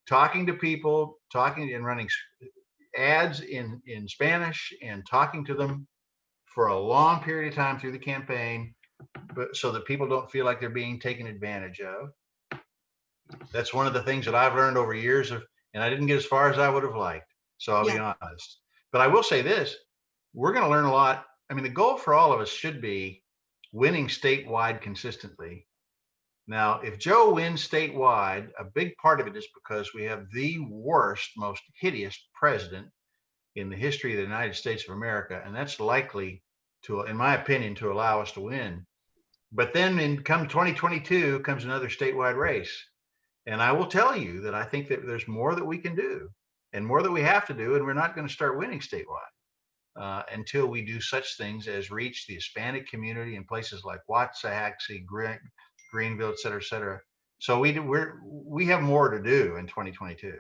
talking to people, talking and running ads in Spanish and talking to them for a long period of time through the campaign, but so that people don't feel like they're being taken advantage of. That's one of the things that I've learned over years of, and I didn't get as far as I would have liked. So I'll be honest. But I will say this, we're going to learn a lot. I mean, the goal for all of us should be winning statewide consistently. Now, if Joe wins statewide, a big part of it is because we have the worst, most hideous president in the history of the United States of America. And that's likely to, in my opinion, to allow us to win. But then in come 2022 comes another statewide race. And I will tell you that I think that there's more that we can do and more that we have to do. And we're not going to start winning statewide until we do such things as reach the Hispanic community in places like Waxahachie, Greenville, et cetera, et cetera. So we have more to do in 2022.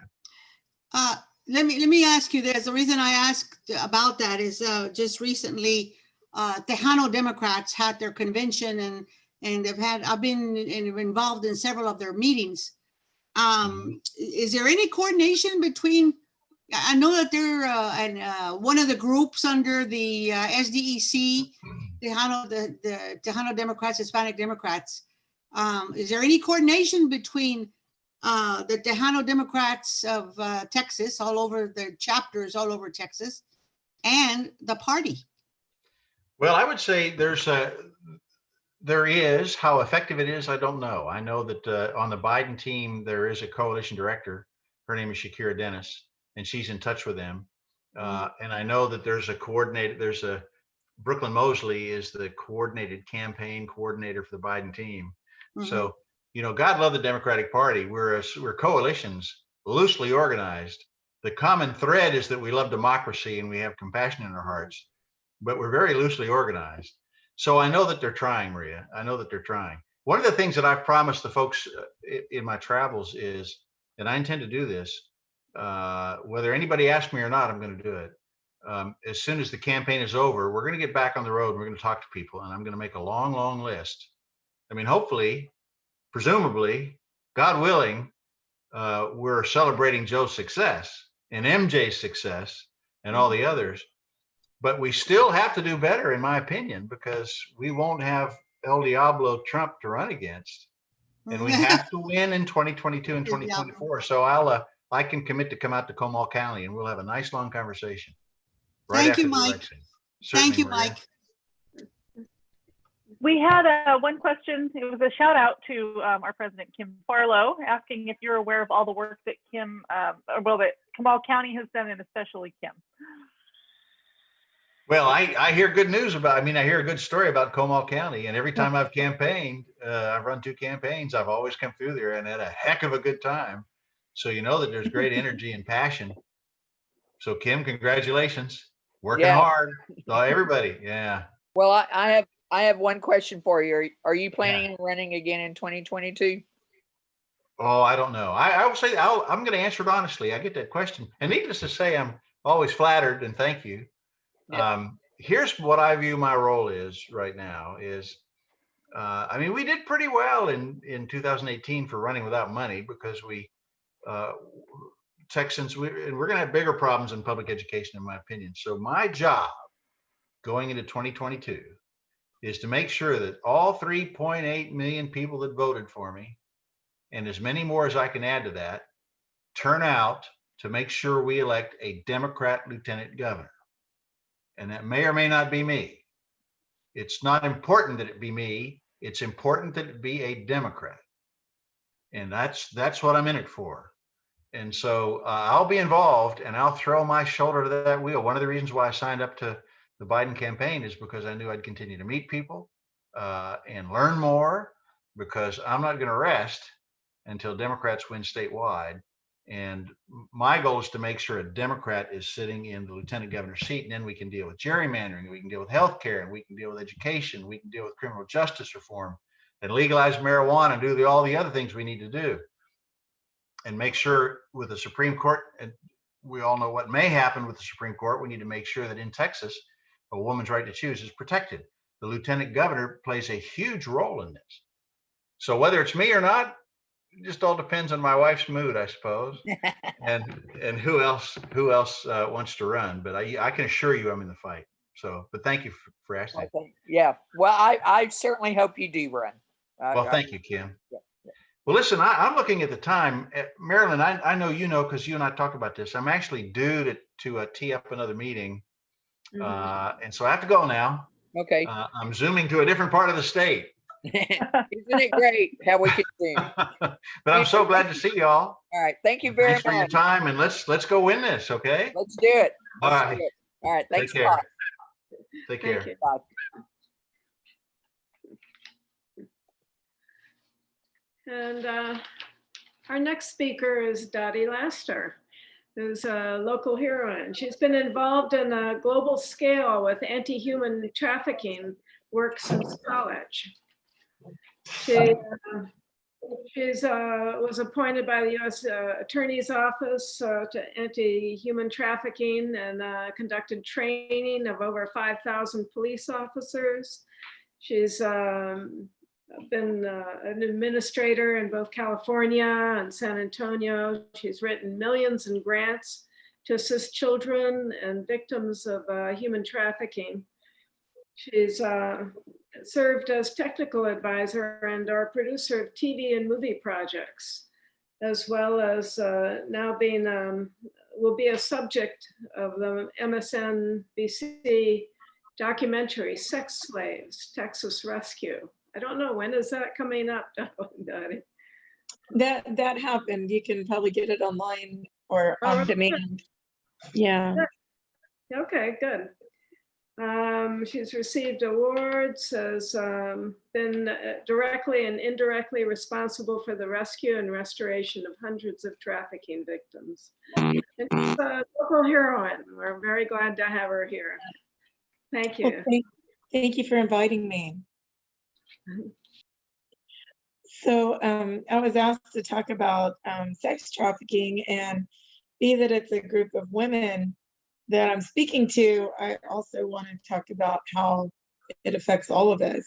Let me ask you this. The reason I asked about that is just recently, Tejano Democrats had their convention and I've been involved in several of their meetings. Is there any coordination between, I know that they're one of the groups under the SDEC, the Tejano Democrats, Hispanic Democrats. Is there any coordination between the Tejano Democrats of Texas, all over the chapters all over Texas, and the party? Well, I would say there is. How effective it is, I don't know. I know that on the Biden team, there is a coalition director. Her name is Shakira Dennis, and she's in touch with them. And I know that there's a Brooklyn Mosley is the coordinated campaign coordinator for the Biden team. So, you know, God love the Democratic Party. We're coalitions, loosely organized. The common thread is that we love democracy and we have compassion in our hearts, but we're very loosely organized. So I know that they're trying, Maria. I know that they're trying. One of the things that I've promised the folks in my travels is, and I intend to do this, whether anybody asks me or not, I'm going to do it. As soon as the campaign is over, we're going to get back on the road. And we're going to talk to people, and I'm going to make a long, long list. I mean, hopefully, presumably, God willing, we're celebrating Joe's success and MJ's success and all the others. But we still have to do better, in my opinion, because we won't have El Diablo Trump to run against. And we have to win in 2022 and 2024. So I can commit to come out to Comal County and we'll have a nice long conversation. Thank you, Mike. Thank you, Mike. We had one question. It was a shout out to our president, Kim Farlow, asking if you're aware of all the work that that Comal County has done, and especially Kim. Well, I hear good news I hear a good story about Comal County, and every time I've campaigned, I've run 2 campaigns, I've always come through there and had a heck of a good time. So you know that there's great energy and passion. So Kim, congratulations. Working hard. So everybody, yeah. Well, I have one question for you. Are you planning on running again in 2022? Oh, I don't know. I will say I'm going to answer it honestly. I get that question, and needless to say, I'm always flattered and thank you. Yep. Here's what I view my role is right now is, we did pretty well in 2018 for running without money because Texans, we're going to have bigger problems in public education, in my opinion. So my job going into 2022 is to make sure that all 3.8 million people that voted for me, and as many more as I can add to that, turn out to make sure we elect a Democrat lieutenant governor. And that may or may not be me. It's not important that it be me. It's important that it be a Democrat. And that's what I'm in it for. And so I'll be involved and I'll throw my shoulder to that wheel. One of the reasons why I signed up to the Biden campaign is because I knew I'd continue to meet people and learn more, because I'm not going to rest until Democrats win statewide. And my goal is to make sure a Democrat is sitting in the lieutenant governor's seat, and then we can deal with gerrymandering, we can deal with healthcare, and we can deal with education, we can deal with criminal justice reform, and legalize marijuana, and do all the other things we need to do. And make sure with the Supreme Court, and we all know what may happen with the Supreme Court, we need to make sure that in Texas, a woman's right to choose is protected. The lieutenant governor plays a huge role in this. So whether it's me or not, it just all depends on my wife's mood, I suppose, and who else wants to run. But I can assure you, I'm in the fight. So, but thank you for asking. Okay. Yeah. Well, I certainly hope you do run. Well, thank you, Kim. Yeah. Well, listen, I'm looking at the time. Marilyn, I know you know because you and I talked about this. I'm actually due to tee up another meeting, and so I have to go now. Okay. I'm zooming to a different part of the state. Isn't it great how we can zoom? But I'm so glad to see y'all. All right. Thank you very much. Thanks for your time, and let's go win this, okay? Let's do it. All right. All right. Thanks Take a care. lot. Take care. Bye. And our next speaker is Dottie Laster, who's a local heroine. She's been involved in a global scale with anti-human trafficking work since college. She was appointed by the U.S. Attorney's Office to anti-human trafficking and conducted training of over 5,000 police officers. She's been an administrator in both California and San Antonio. She's written millions in grants to assist children and victims of human trafficking. She's served as technical advisor and our producer of TV and movie projects, as well as now being, will be a subject of the MSNBC documentary, Sex Slaves, Texas Rescue. I don't know, when is that coming up, Dottie? That happened. You can probably get it online or on demand. Yeah. Okay, good. She's received awards, has been directly and indirectly responsible for the rescue and restoration of hundreds of trafficking victims. And she's a local heroine. We're very glad to have her here. Thank you. Well, thank you for inviting me. So I was asked to talk about sex trafficking, and be that it's a group of women that I'm speaking to, I also want to talk about how it affects all of us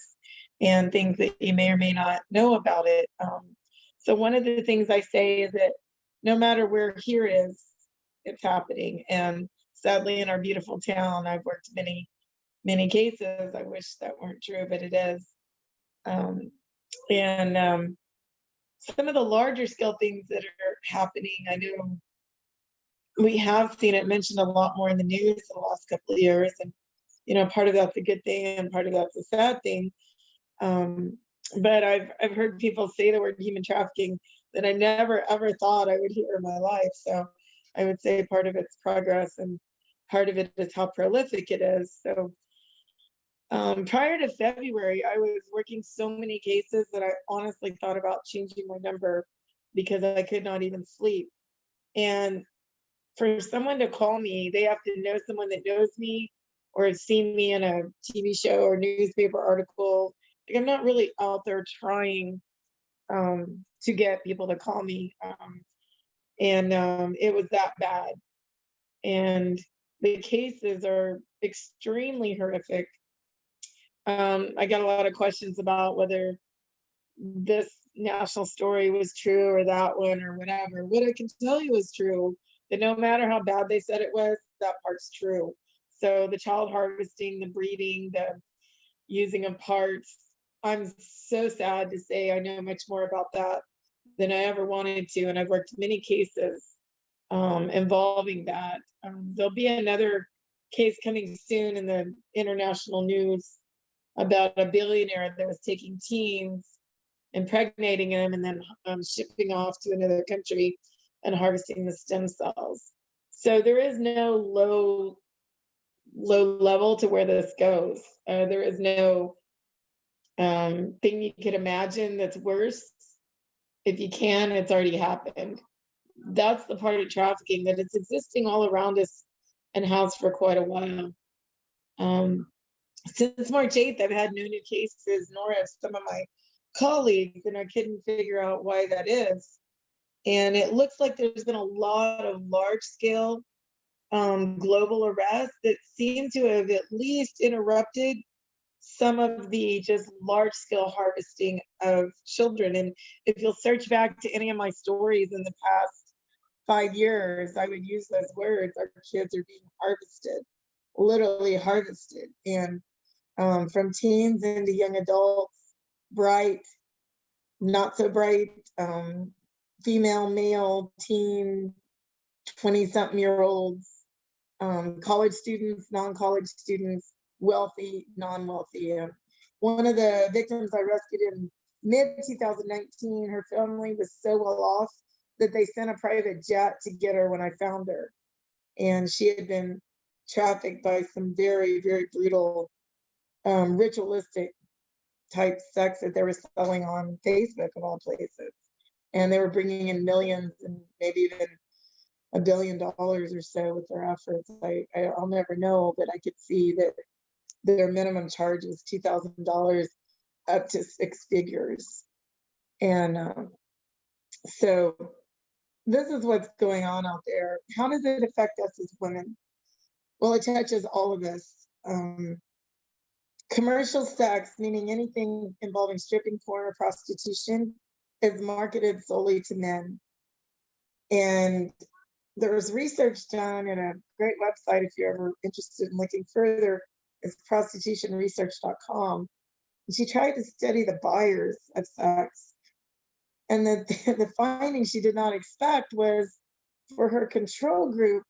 and things that you may or may not know about it. So one of the things I say is that no matter where here is, it's happening. And sadly, in our beautiful town, I've worked many cases. I wish that weren't true, but it is. Some of the larger scale things that are happening, I know we have seen it mentioned a lot more in the news in the last couple of years, and part of that's a good thing and part of that's a sad thing. But I've heard people say the word human trafficking that I never ever thought I would hear in my life. So I would say part of it's progress and part of it is how prolific it is. So prior to February, I was working so many cases that I honestly thought about changing my number because I could not even sleep. And for someone to call me, they have to know someone that knows me or has seen me in a TV show or newspaper article. Like, I'm not really out there trying to get people to call me. It was that bad. And the cases are extremely horrific. I got a lot of questions about whether this national story was true or that one or whatever. What I can tell you is true, that no matter how bad they said it was, that part's true. So the child harvesting, the breeding, the using of parts, I'm so sad to say I know much more about that than I ever wanted to. And I've worked many cases involving that. There'll be another case coming soon in the international news about a billionaire that was taking teens, impregnating them, and then shipping off to another country and harvesting the stem cells. So there is no low level to where this goes. There is no thing you could imagine that's worse. If you can, it's already happened. That's the part of trafficking, that it's existing all around us and has for quite a while. Since March 8th, I've had no new cases, nor have some of my colleagues, and I couldn't figure out why that is. And it looks like there's been a lot of large-scale global arrests that seem to have at least interrupted some of the just large scale harvesting of children. And if you'll search back to any of my stories in the past 5 years, I would use those words. Our kids are being harvested, literally harvested. And from teens into young adults, bright, not so bright, female, male, teen, 20-something-year-olds, college students, non-college students, wealthy, non-wealthy. One of the victims I rescued in mid-2019, her family was so well off that they sent a private jet to get her when I found her. And she had been trafficked by some very, very brutal, ritualistic type sex that they were selling on Facebook of all places. And they were bringing in millions and maybe even $1 billion or so with their efforts. I'll never know, but I could see that their minimum charge was $2,000 up to 6 figures. And so this is what's going on out there. How does it affect us as women? Well, it touches all of us. Commercial sex, meaning anything involving stripping, porn, or prostitution, is marketed solely to men. And there was research done at a great website, if you're ever interested in looking further, it's prostitutionresearch.com. And she tried to study the buyers of sex. And the finding she did not expect was for her control group,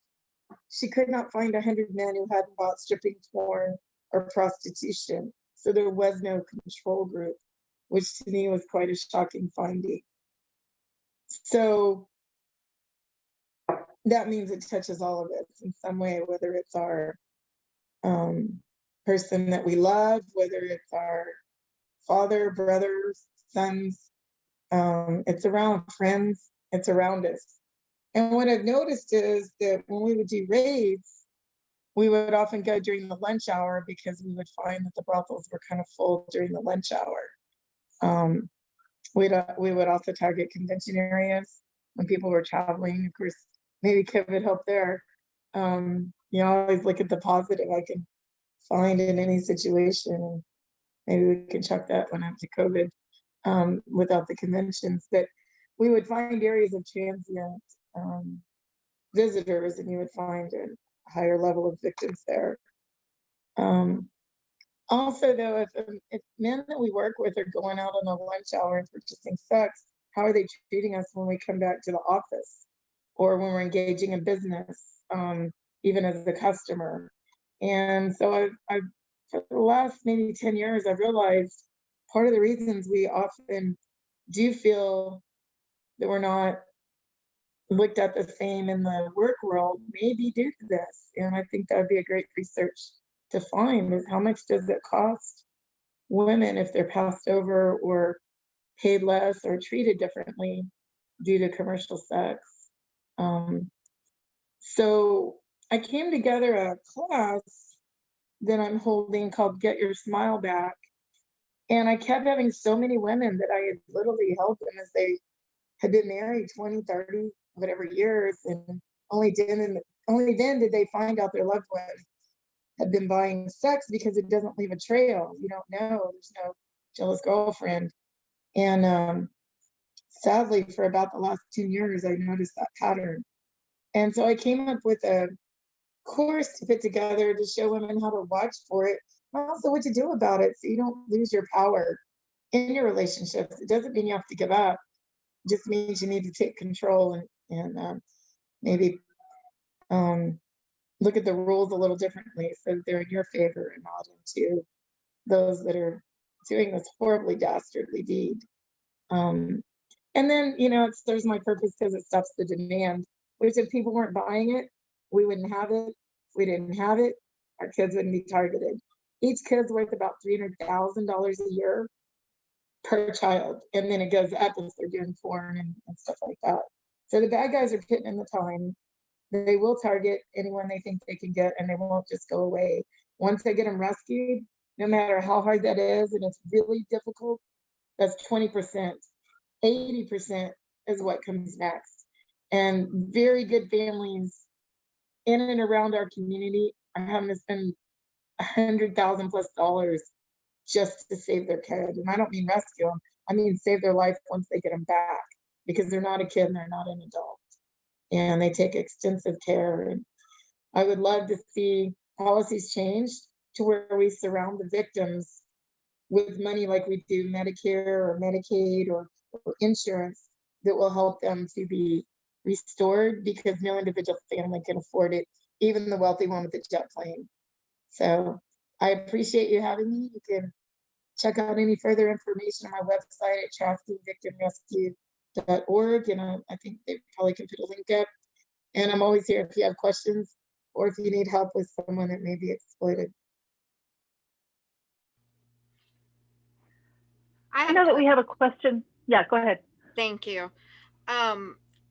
she could not find 100 men who hadn't bought stripping porn or prostitution. So there was no control group, which to me was quite a shocking finding. So that means it touches all of us in some way, whether it's our person that we love, whether it's our father, brothers, sons, it's around friends, it's around us. And what I've noticed is that when we would do raids, we would often go during the lunch hour because we would find that the brothels were kind of full during the lunch hour. We would also target convention areas when people were traveling. Of course, maybe COVID helped there. You always look at the positive I can find in any situation. And maybe we can chuck that one up to COVID without the conventions. But we would find areas of transient visitors, and you would find a higher level of victims there. Also, though, if men that we work with are going out on the lunch hour and purchasing sex, how are they treating us when we come back to the office or when we're engaging in business, even as a customer? And so I've for the last maybe 10 years, I've realized part of the reasons we often do feel that we're not looked at the same in the work world may be due to this. And I think that would be a great research to find is how much does it cost women if they're passed over or paid less or treated differently due to commercial sex. So I came together a class that I'm holding called Get Your Smile Back. And I kept having so many women that I had literally helped them as they had been married 20, 30, whatever years. And only then did they find out their loved one had been buying sex, because it doesn't leave a trail. You don't know, there's no jealous girlfriend. And sadly, for about the last 2 years, I noticed that pattern. And so I came up with a course to put together to show women how to watch for it, and also what to do about it so you don't lose your power in your relationships. It doesn't mean you have to give up. It just means you need to take control and maybe look at the rules a little differently so that they're in your favor and not into those that are doing this horribly dastardly deed. And then, it serves my purpose because it stops the demand, which if people weren't buying it, we wouldn't have it. If we didn't have it, our kids wouldn't be targeted. Each kid's worth about $300,000 a year per child. And then it goes up if they're doing porn and stuff like that. So the bad guys are putting in the time. They will target anyone they think they can get, and they won't just go away. Once they get them rescued, no matter how hard that is, and it's really difficult, that's 20%. 80% is what comes next. And very good families in and around our community are having to spend $100,000+ just to save their kid. And I don't mean rescue them. I mean save their life once they get them back, because they're not a kid and they're not an adult. And they take extensive care. And I would love to see policies changed to where we surround the victims with money like we do Medicare or Medicaid or insurance that will help them to be restored, because no individual family can afford it, even the wealthy one with the jet plane. So I appreciate you having me. You can check out any further information on my website at traficking.org, and I think they probably can put a link up. And I'm always here if you have questions or if you need help with someone that may be exploited. I know that we have a question. Yeah, go ahead. Thank you.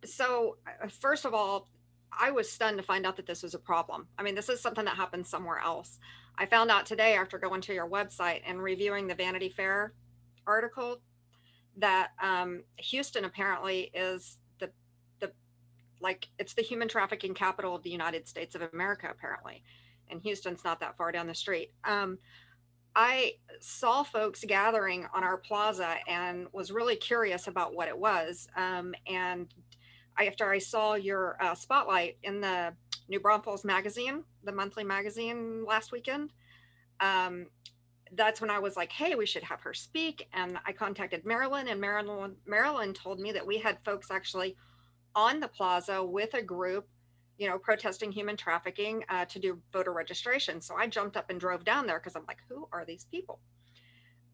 So first of all, I was stunned to find out that this was a problem. I mean, this is something that happens somewhere else. I found out today after going to your website and reviewing the Vanity Fair article that Houston apparently is it's the human trafficking capital of the United States of America, apparently. And Houston's not that far down the street. I saw folks gathering on our plaza and was really curious about what it was. And after I saw your spotlight in the New Braunfels magazine, the monthly magazine last weekend, that's when I was like, hey, we should have her speak. And I contacted Marilyn, and Marilyn told me that we had folks actually on the plaza with a group, you know, protesting human trafficking to do voter registration. So I jumped up and drove down there because I'm like, who are these people?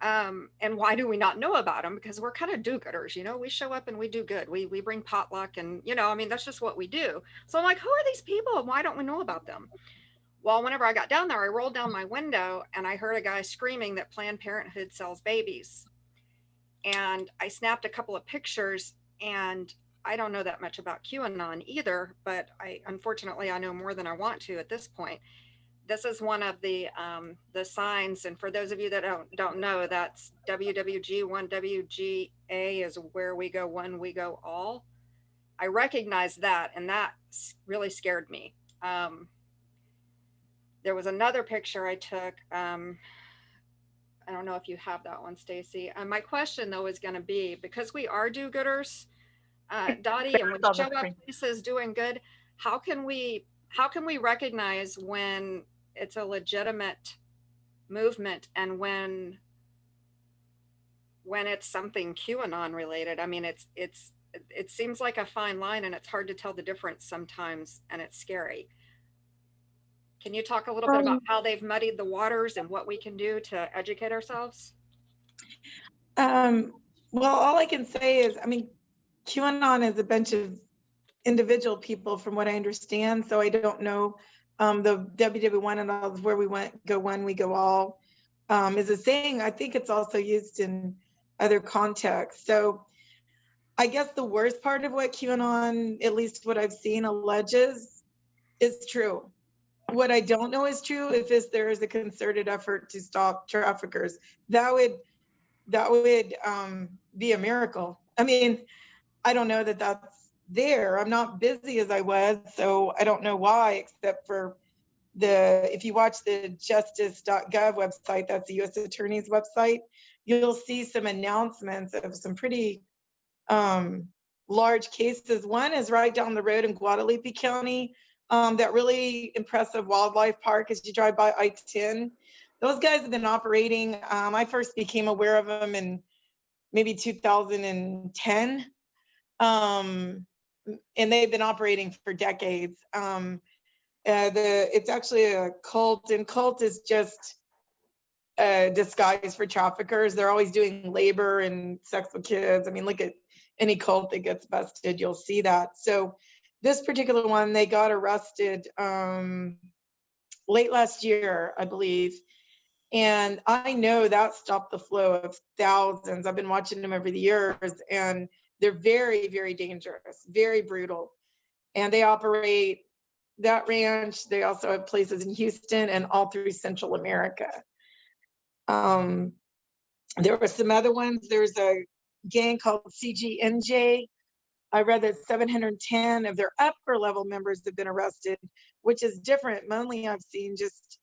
And why do we not know about them? Because we're kind of do-gooders, you know, we show up and we do good. We bring potluck and, you know, I mean, that's just what we do. So I'm like, who are these people and why don't we know about them? Well, whenever I got down there, I rolled down my window and I heard a guy screaming that Planned Parenthood sells babies. And I snapped a couple of pictures, and I don't know that much about QAnon either, but unfortunately I know more than I want to at this point. This is one of the signs, and for those of you that don't know, that's WWG, 1WGA is where we go one, we go all. I recognize that, and that really scared me. There was another picture I took. I don't know if you have that one, Stacy. My question though is going to be, because we are do-gooders, Dottie, and we show up places doing good, how can we recognize when it's a legitimate movement and when it's something QAnon related? I mean, it seems like a fine line, and it's hard to tell the difference sometimes, and it's scary. Can you talk a little bit about how they've muddied the waters and what we can do to educate ourselves? Well, all I can say is, I mean, QAnon is a bunch of individual people from what I understand. So I don't know the WW1 and all where we go one, we go all is a saying. I think it's also used in other contexts. So I guess the worst part of what QAnon, at least what I've seen, alleges is true. What I don't know is true if there is a concerted effort to stop traffickers. That would be a miracle. I mean, I don't know that that's there. I'm not busy as I was, so I don't know why, except for if you watch the justice.gov website, that's the U.S. Attorney's website, you'll see some announcements of some pretty large cases. One is right down the road in Guadalupe County, that really impressive wildlife park as you drive by I-10. Those guys have been operating. I first became aware of them in maybe 2010. And they've been operating for decades. It's actually a cult, and cult is just a disguise for traffickers. They're always doing labor and sex with kids. I mean, look at any cult that gets busted, you'll see that. So this particular one, they got arrested late last year, I believe. And I know that stopped the flow of thousands. I've been watching them over the years, and they're very, very dangerous, very brutal. And they operate that ranch. They also have places in Houston and all through Central America. There were some other ones. There's a gang called CGNJ. I read that 710 of their upper level members have been arrested, which is different. Mainly I've seen just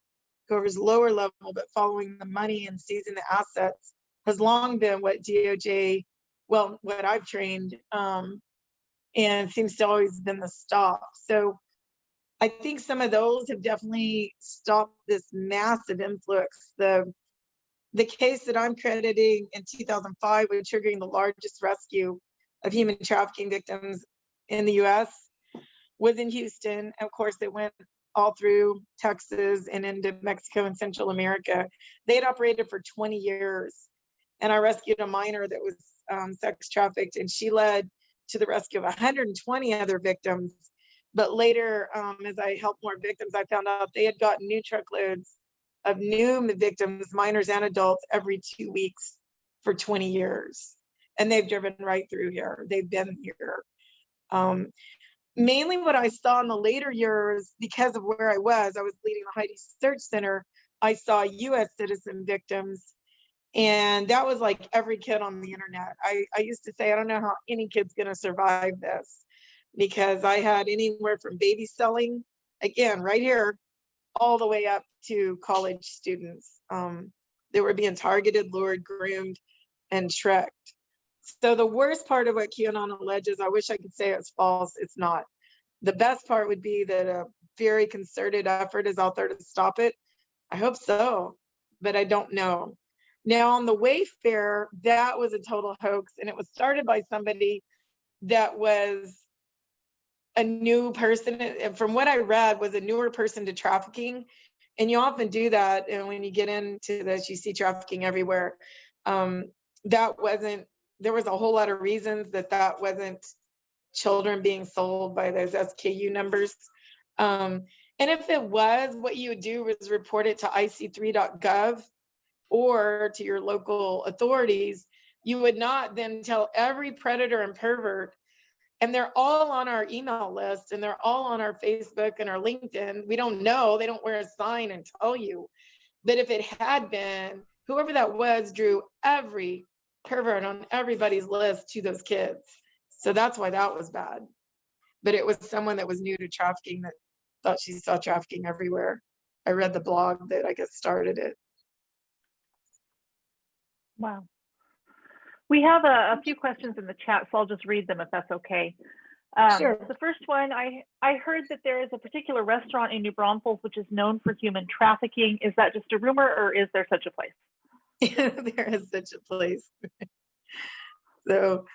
whoever's lower level, but following the money and seizing the assets has long been what DOJ, well, what I've trained, and seems to always been the stop. So I think some of those have definitely stopped this massive influx. The case that I'm crediting in 2005 with triggering the largest rescue of human trafficking victims in the US was in Houston. Of course, it went all through Texas and into Mexico and Central America. They had operated for 20 years. And I rescued a minor that was sex trafficked, and she led to the rescue of 120 other victims. But later, as I helped more victims, I found out they had gotten new truckloads of new victims, minors and adults, every 2 weeks for 20 years. And they've driven right through here. They've been here. Mainly what I saw in the later years, because of where I was leading the Heidi Search Center, I saw US citizen victims. And that was like every kid on the internet. I used to say, I don't know how any kid's gonna survive this, because I had anywhere from baby selling, again, right here, all the way up to college students. They were being targeted, lured, groomed, and tricked. So the worst part of what QAnon alleges, I wish I could say it's false, it's not. The best part would be that a very concerted effort is out there to stop it. I hope so, but I don't know. Now on the Wayfair, that was a total hoax, and it was started by somebody that was a new person, and from what I read, was a newer person to trafficking. And you often do that, and when you get into this, you see trafficking everywhere. There was a whole lot of reasons that wasn't children being sold by those SKU numbers. And if it was, what you would do was report it to ic3.gov or to your local authorities. You would not then tell every predator and pervert, and they're all on our email list, and they're all on our Facebook and our LinkedIn. We don't know, they don't wear a sign and tell you. But if it had been, whoever that was drew every pervert on everybody's list to those kids. So that's why that was bad. But it was someone that was new to trafficking that thought she saw trafficking everywhere. I read the blog that I guess started it. Wow. We have a few questions in the chat, so I'll just read them if that's okay. Sure. The first one, I heard that there is a particular restaurant in New Braunfels which is known for human trafficking. Is that just a rumor, or is there such a place? There is such a place. So,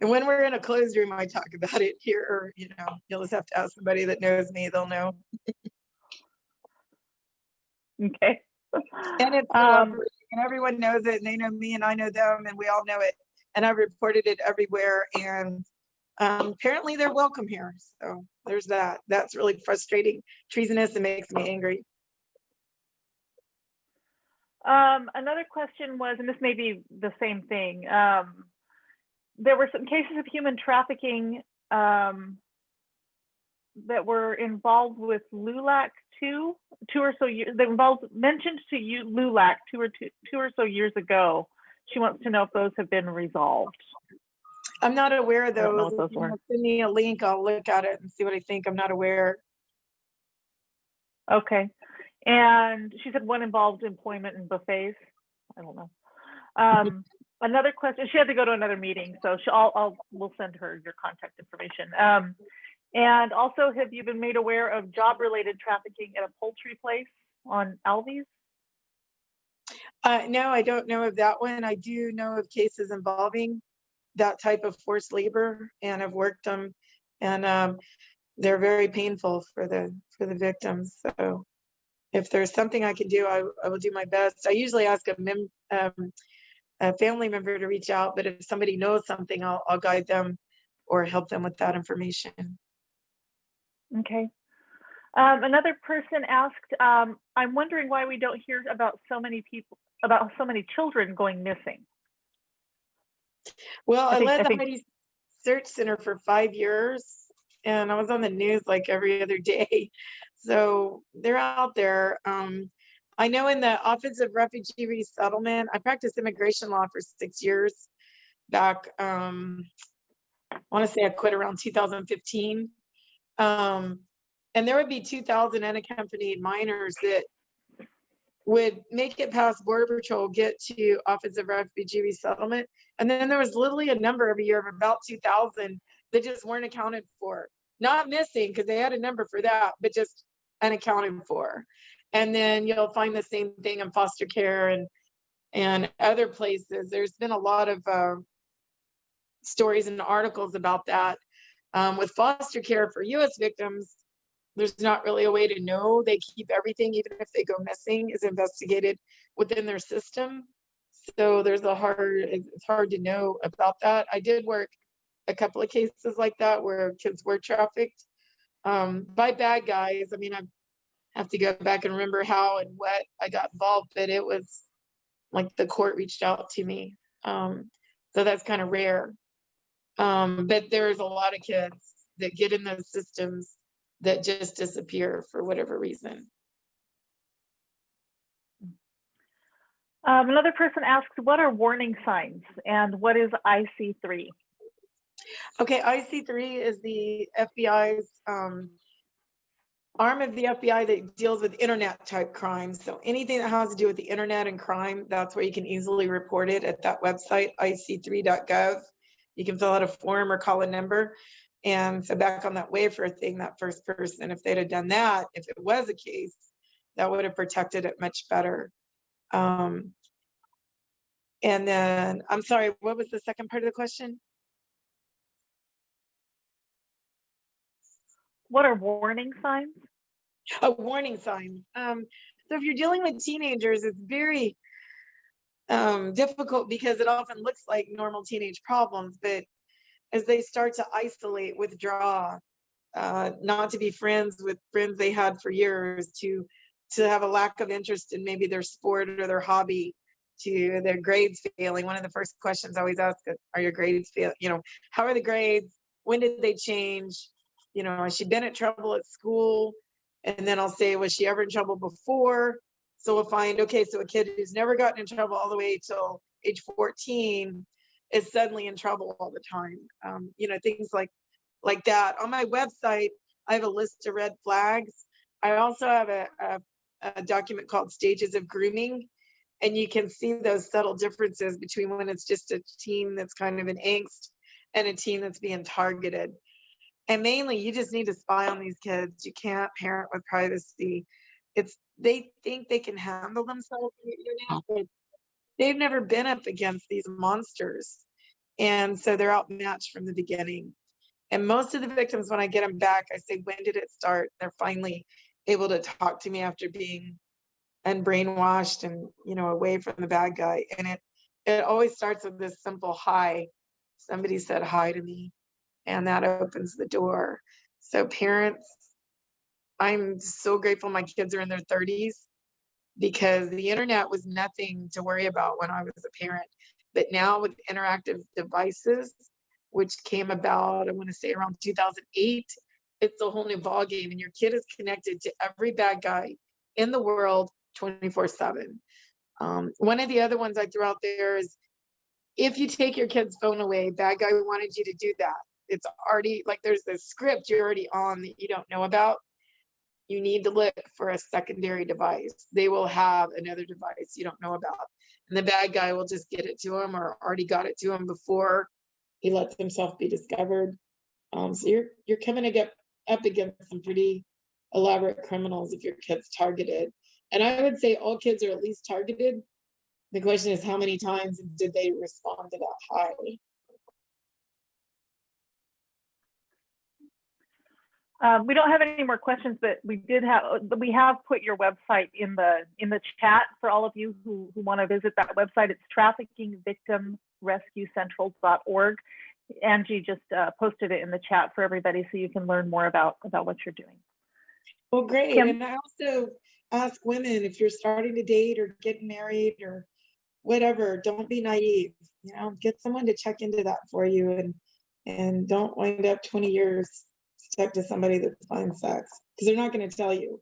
and when we're in a closed room, I talk about it here, or, you'll just have to ask somebody that knows me, they'll know. Okay. And it's and everyone knows it, and they know me, and I know them, and we all know it. And I've reported it everywhere, and apparently they're welcome here. So there's that. That's really frustrating, treasonous, and makes me angry. Another question was, and this may be the same thing, there were some cases of human trafficking that were involved with LULAC two or so years. They mentioned to you LULAC two or so years ago. She wants to know if those have been resolved. I'm not aware of those. If you send me a link, I'll look at it and see what I think. I'm not aware. Okay. And she said one involved employment in buffets. I don't know. Another question, she had to go to another meeting, so we'll send her your contact information. And also, have you been made aware of job-related trafficking at a poultry place on Alves? No, I don't know of that one. I do know of cases involving that type of forced labor, and I've worked them, and they're very painful for the victims. So if there's something I can do, I will do my best. I usually ask a family member to reach out, but if somebody knows something, I'll guide them or help them with that information. Okay. Another person asked, I'm wondering why we don't hear about so many children going missing. Well, I led the Heidi Search Center for 5 years, and I was on the news like every other day. So they're out there. I know in the Office of Refugee Resettlement, I practiced immigration law for 6 years back. I want to say I quit around 2015. And there would be 2,000 unaccompanied minors that would make it past Border Patrol, get to Office of Refugee Resettlement. And then there was literally a number every year of about 2,000 that just weren't accounted for. Not missing, because they had a number for that, but just unaccounted for. And then you'll find the same thing in foster care and other places. There's been a lot of stories and articles about that. With foster care for US victims, there's not really a way to know. They keep everything, even if they go missing, is investigated within their system. So it's hard to know about that. I did work a couple of cases like that where kids were trafficked by bad guys. I mean, I have to go back and remember how and what I got involved, but it was like the court reached out to me. So that's kind of rare. But there's a lot of kids that get in those systems that just disappear for whatever reason. Another person asks, what are warning signs and what is IC3? Okay, IC3 is the FBI's arm of the FBI that deals with internet type crimes. So anything that has to do with the internet and crime, that's where you can easily report it at that website, ic3.gov. You can fill out a form or call a number. And so back on that waiver thing, that first person, if they'd have done that, if it was a case, that would have protected it much better. And then, I'm sorry, what was the second part of the question? What are warning signs? Oh, warning signs. So if you're dealing with teenagers, it's very difficult because it often looks like normal teenage problems, but as they start to isolate, withdraw, not to be friends with friends they had for years, to have a lack of interest in maybe their sport or their hobby, to their grades failing. One of the first questions I always ask is, are your grades failing? You know, how are the grades? When did they change? You know, has she been in trouble at school? And then I'll say, was she ever in trouble before? So we'll find, okay, so a kid who's never gotten in trouble all the way till age 14 is suddenly in trouble all the time. You know, things like that. On my website, I have a list of red flags. I also have a document called Stages of Grooming, and you can see those subtle differences between when it's just a teen that's kind of in angst and a teen that's being targeted. And mainly, you just need to spy on these kids. You can't parent with privacy. They think they can handle themselves on the internet, but they've never been up against these monsters. And so they're outmatched from the beginning. And most of the victims, when I get them back, I say, when did it start? They're finally able to talk to me after being unbrainwashed and, you know, away from the bad guy. And it always starts with this simple hi. Somebody said hi to me, and that opens the door. So parents, I'm so grateful my kids are in their 30s, because the internet was nothing to worry about when I was a parent. But now with interactive devices, which came about, I want to say around 2008, it's a whole new ballgame, and your kid is connected to every bad guy in the world 24/7. One of the other ones I threw out there is, if you take your kid's phone away, bad guy wanted you to do that. It's already like there's this script you're already on that you don't know about. You need to look for a secondary device. They will have another device you don't know about. And the bad guy will just get it to him, or already got it to him before he lets himself be discovered. So you're coming to get up against some pretty elaborate criminals if your kid's targeted. And I would say all kids are at least targeted. The question is, how many times did they respond to that hi? We don't have any more questions, but we have put your website in the chat for all of you who want to visit that website. It's traffickingvictimrescuecentral.org. Angie just posted it in the chat for everybody, so you can learn more about what you're doing. Well, great. Kim? And I also ask women, if you're starting to date or getting married or whatever, don't be naive. You know, get someone to check into that for you, and don't wind up 20 years stuck to somebody that's buying sex, because they're not going to tell you.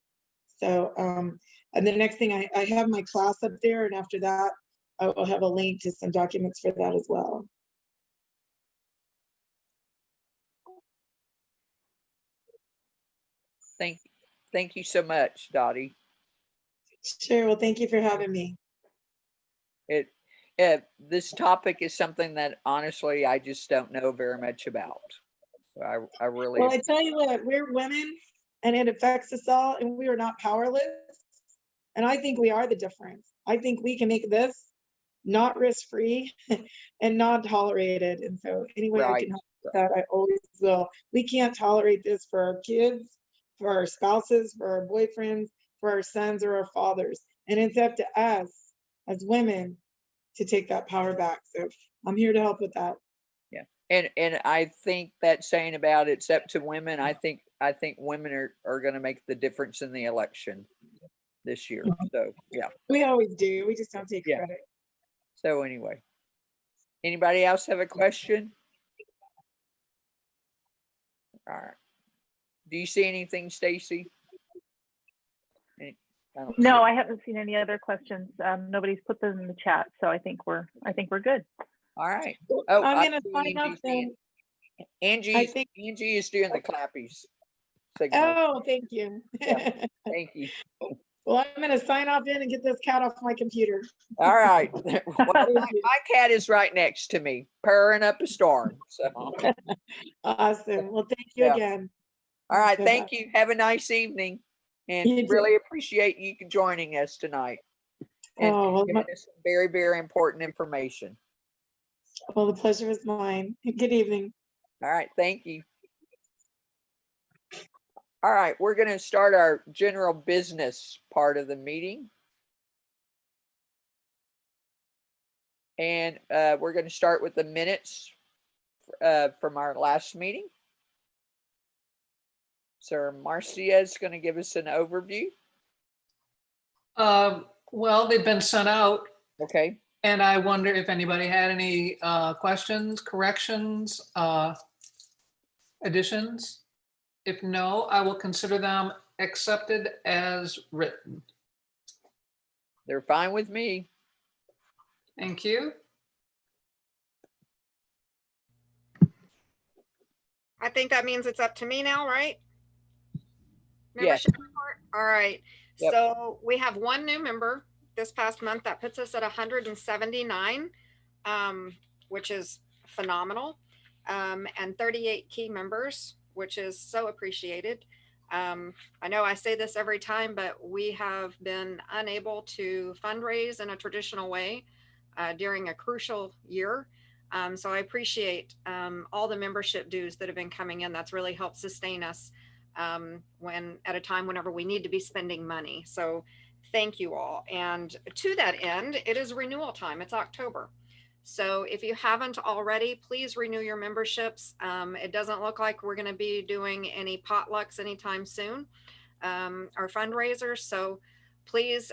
So, and the next thing, I have my class up there, and after that, I will have a link to some documents for that as well. Thank you so much, Dottie. Sure. Well, thank you for having me. This topic is something that honestly I just don't know very much about. So I really Well, I tell you what, we're women and it affects us all, and we are not powerless. And I think we are the difference. I think we can make this not risk-free and not tolerated. And so any way I Right. can help with that, I always will. We can't tolerate this for our kids, for our spouses, for our boyfriends, for our sons or our fathers. And it's up to us as women to take that power back. So I'm here to help with that. Yeah. And I think that saying about it's up to women, I think women are going to make the difference in the election this year. So yeah. We always do. We just don't take Yeah. credit. So anyway, anybody else have a question? All right. Do you see anything, Stacy? No, I haven't seen any other questions. Nobody's put them in the chat, so I think we're good. All right. Oh, I'm gonna sign up then. Angie is doing the clappies signal. Oh, thank you. Yeah, thank you. Well, I'm gonna sign off in and get this cat off my computer. All right. Well, my cat is right next to me, purring up a storm. So awesome. Well, thank you again. All right. Thank you. Have a nice evening. And really appreciate you joining us tonight and giving us some very, very important information. Well, the pleasure is mine. Good evening. All right. Thank you. All right. We're going to start our general business part of the meeting. And we're going to start with the minutes from our last meeting. Sir Marcia is going to give us an overview. Well, they've been sent out. Okay. And I wonder if anybody had any questions, corrections, additions. If no, I will consider them accepted as written. They're fine with me. Thank you. I think that means it's up to me now, right? Yes. Membership report? All right. Yep. So we have one new member this past month. That puts us at 179, which is phenomenal. And 38 key members, which is so appreciated. I know I say this every time, but we have been unable to fundraise in a traditional way during a crucial year. So I appreciate all the membership dues that have been coming in. That's really helped sustain us when at a time whenever we need to be spending money. So thank you all. And to that end, it is renewal time. It's October. So if you haven't already, please renew your memberships. It doesn't look like we're going to be doing any potlucks anytime soon or fundraisers. So please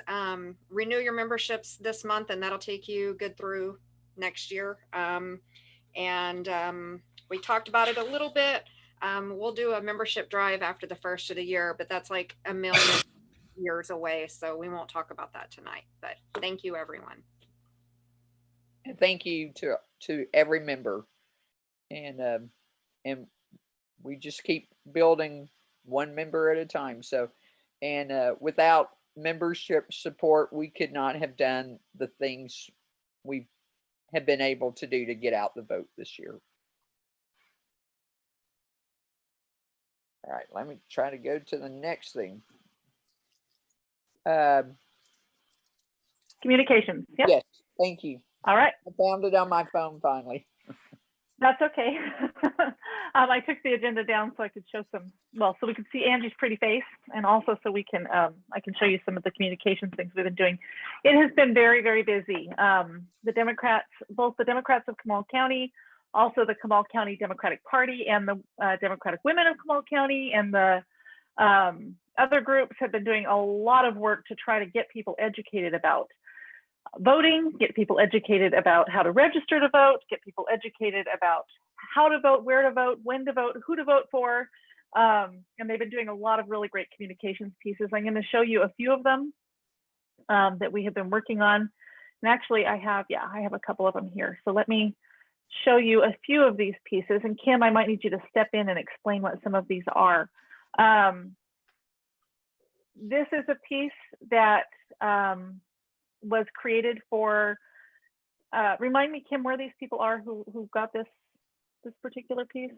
renew your memberships this month, and that'll take you good through next year. We talked about it a little bit. We'll do a membership drive after the first of the year, but that's like a million years away. So we won't talk about that tonight, but thank you, everyone. And thank you to every member. And we just keep building one member at a time. So, and without membership support, we could not have done the things we have been able to do to get out the vote this year. All right, let me try to go to the next thing. Communications. Yep. Yes, thank you. All right. I found it on my phone finally. That's okay. I took the agenda down so I could show some, well, so we could see Angie's pretty face, and also so we can, I can show you some of the communications things we've been doing. It has been very, very busy. The Democrats, both the Democrats of Comal County, also the Comal County Democratic Party, and the Democratic Women of Comal County, and the other groups have been doing a lot of work to try to get people educated about voting, get people educated about how to register to vote, get people educated about how to vote, where to vote, when to vote, who to vote for. And they've been doing a lot of really great communications pieces. I'm going to show you a few of them that we have been working on. And actually I have a couple of them here. So let me show you a few of these pieces. And Kim, I might need you to step in and explain what some of these are. This is a piece that was created for, remind me, Kim, where these people are who got this particular piece?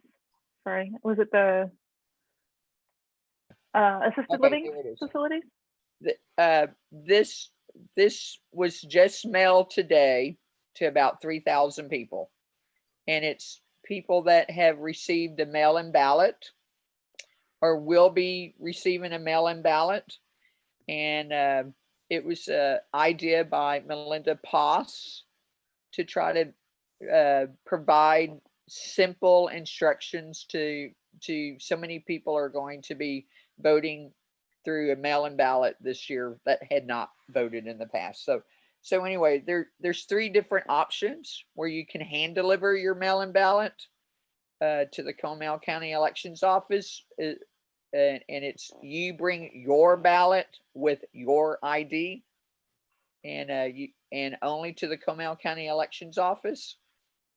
Sorry, was it the assisted living facilities? This was just mailed today to about 3,000 people. And it's people that have received a mail-in ballot or will be receiving a mail-in ballot. And it was an idea by Melinda Poss to try to provide simple instructions to so many people are going to be voting through a mail-in ballot this year that had not voted in the past. So anyway, there's 3 different options where you can hand deliver your mail-in ballot to the Comal County Elections Office. And it's you bring your ballot with your ID and only to the Comal County Elections Office.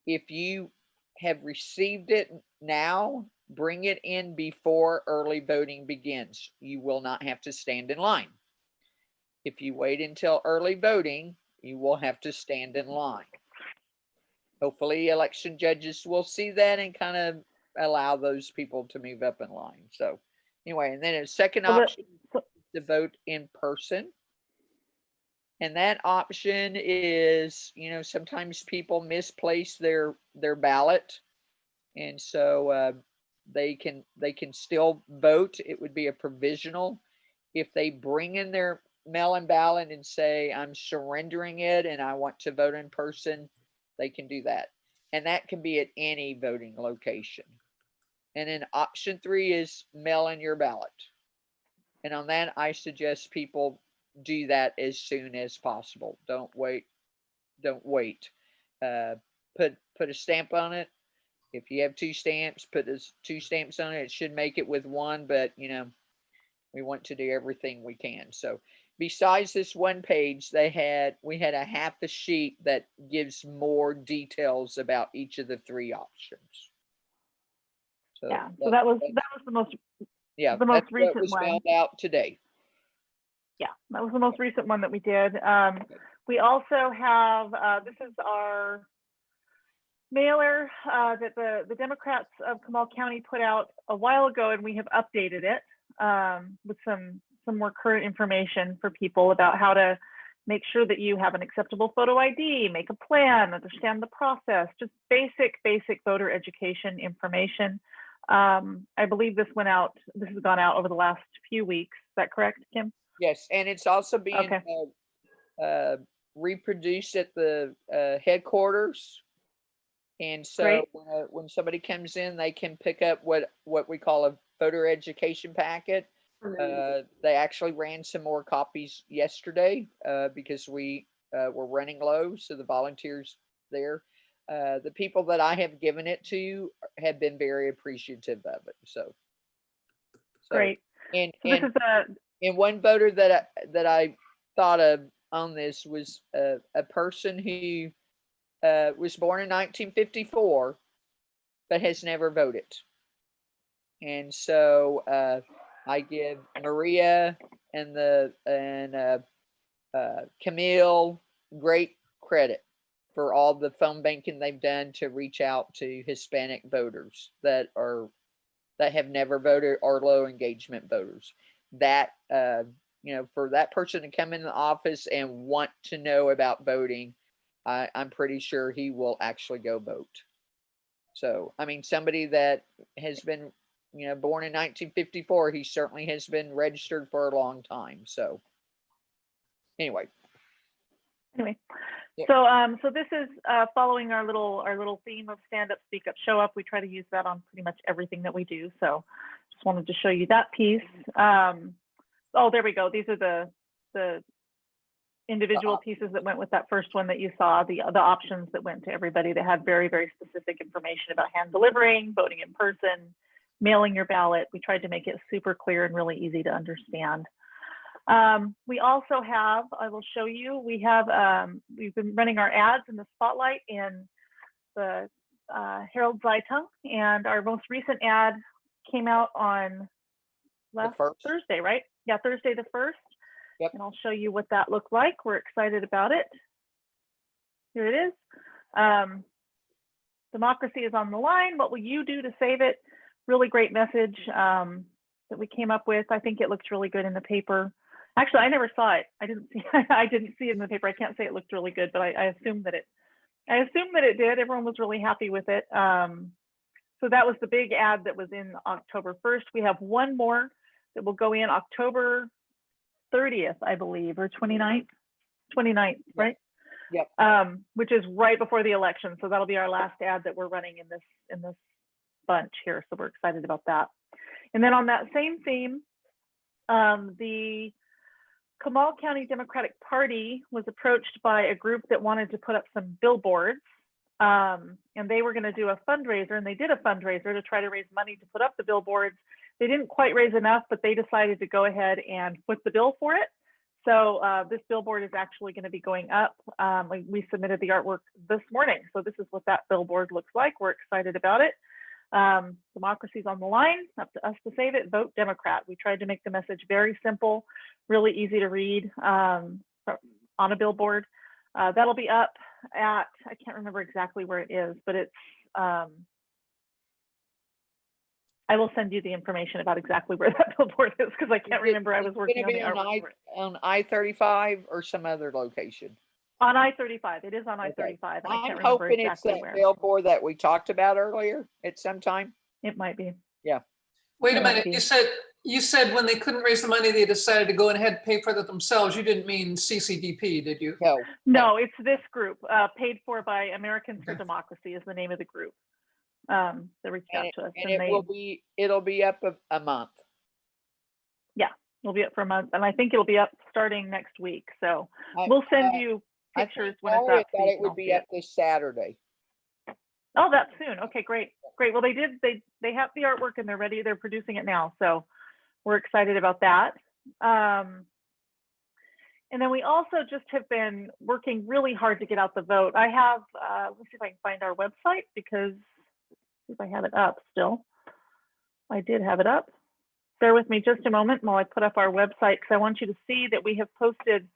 If you have received it now, bring it in before early voting begins. You will not have to stand in line. If you wait until early voting, you will have to stand in line. Hopefully election judges will see that and kind of allow those people to move up in line. So anyway, and then a second option to vote in person. And that option is, sometimes people misplace their ballot. And so they can still vote. It would be a provisional. If they bring in their mail-in ballot and say, I'm surrendering it and I want to vote in person, they can do that. And that can be at any voting location. And then option 3 is mail in your ballot. And on that, I suggest people do that as soon as possible. Don't wait. Put a stamp on it. If you have 2 stamps, put 2 stamps on it. It should make it with 1, but we want to do everything we can. So besides this 1 page, we had a half a sheet that gives more details about each of the 3 options. So yeah, so that was the most recent was one. found out today. Yeah, that was the most recent one that we did. We also have this is our mailer that the Democrats of Comal County put out a while ago, and we have updated it with some more current information for people about how to make sure that you have an acceptable photo ID, make a plan, understand the process, just basic voter education information. I believe this has gone out over the last few weeks. Is that correct, Kim? Yes, and it's also being reproduced at the headquarters. And so when somebody comes in, they can pick up what we call a voter education packet. They actually ran some more copies yesterday because we were running low. So the volunteers there, the people that I have given it to have been very appreciative of it. So great. And this is and one voter that I thought of on this was a person who was born in 1954, but has never voted. And so I give Maria and Camille great credit for all the phone banking they've done to reach out to Hispanic voters that have never voted or low engagement voters. That for that person to come in the office and want to know about voting, I'm pretty sure he will actually go vote. So, I mean, somebody that has been, born in 1954, he certainly has been registered for a long time. So, anyway. Yeah. So this is following our little theme of stand up, speak up, show up. We try to use that on pretty much everything that we do. So, just wanted to show you that piece. Oh, there we go. These are the individual pieces that went with that first one that you saw, the options that went to everybody that had very, very specific information about hand delivering, voting in person, mailing your ballot. We tried to make it super clear and really easy to understand. We also have, I will show you, we've been running our ads in the spotlight in the Herald Zeitung, and our most recent ad came out on last Thursday, right? Yeah, Thursday the 1st. Yep. And I'll show you what that looked like. We're excited about it. Here it is. Democracy is on the line. What will you do to save it? Really great message that we came up with. I think it looks really good in the paper. Actually, I never saw it. I didn't see it in the paper. I can't say it looked really good, but I assumed that it did. Everyone was really happy with it. So that was the big ad that was in October 1st. We have one more that will go in October 30th, I believe, or 29th, right? Yep. Which is right before the election. So that'll be our last ad that we're running in this bunch here. So we're excited about that. And then on that same theme, the Comal County Democratic Party was approached by a group that wanted to put up some billboards, and they were going to do a fundraiser, and they did a fundraiser to try to raise money to put up the billboards. They didn't quite raise enough, but they decided to go ahead and foot the bill for it. So this billboard is actually going to be going up. We submitted the artwork this morning. So this is what that billboard looks like. We're excited about it. Democracy's on the line, up to us to save it, vote Democrat. We tried to make the message very simple, really easy to read on a billboard. That'll be up at, I can't remember exactly where it is, but it's, I will send you the information about exactly where that billboard is because I can't remember. I was working on the artwork. On I-35 or some other location? On I-35. It is on I-35. Okay. And I I'm can't remember hoping exactly it's that where. billboard that we talked about earlier at some time. It might be. Yeah. Wait a It might minute, be. you said when they couldn't raise the money, they decided to go ahead and pay for it themselves. You didn't mean CCDP, did you? No. No, it's this group, paid for by Americans for Democracy is the name of the group. That reached out to us. And it'll be up a month. Yeah, it'll be up for a month. And I think it'll be up starting next week. So we'll send you pictures when it's up. It would be up this Saturday. Oh, that's soon. Okay, great. Great. Well, they have the artwork and they're ready. They're producing it now. So we're excited about that. And then we also just have been working really hard to get out the vote. I have, let's see if I can find our website because if I have it up still. I did have it up. Bear with me just a moment while I put up our website because I want you to see that we have posted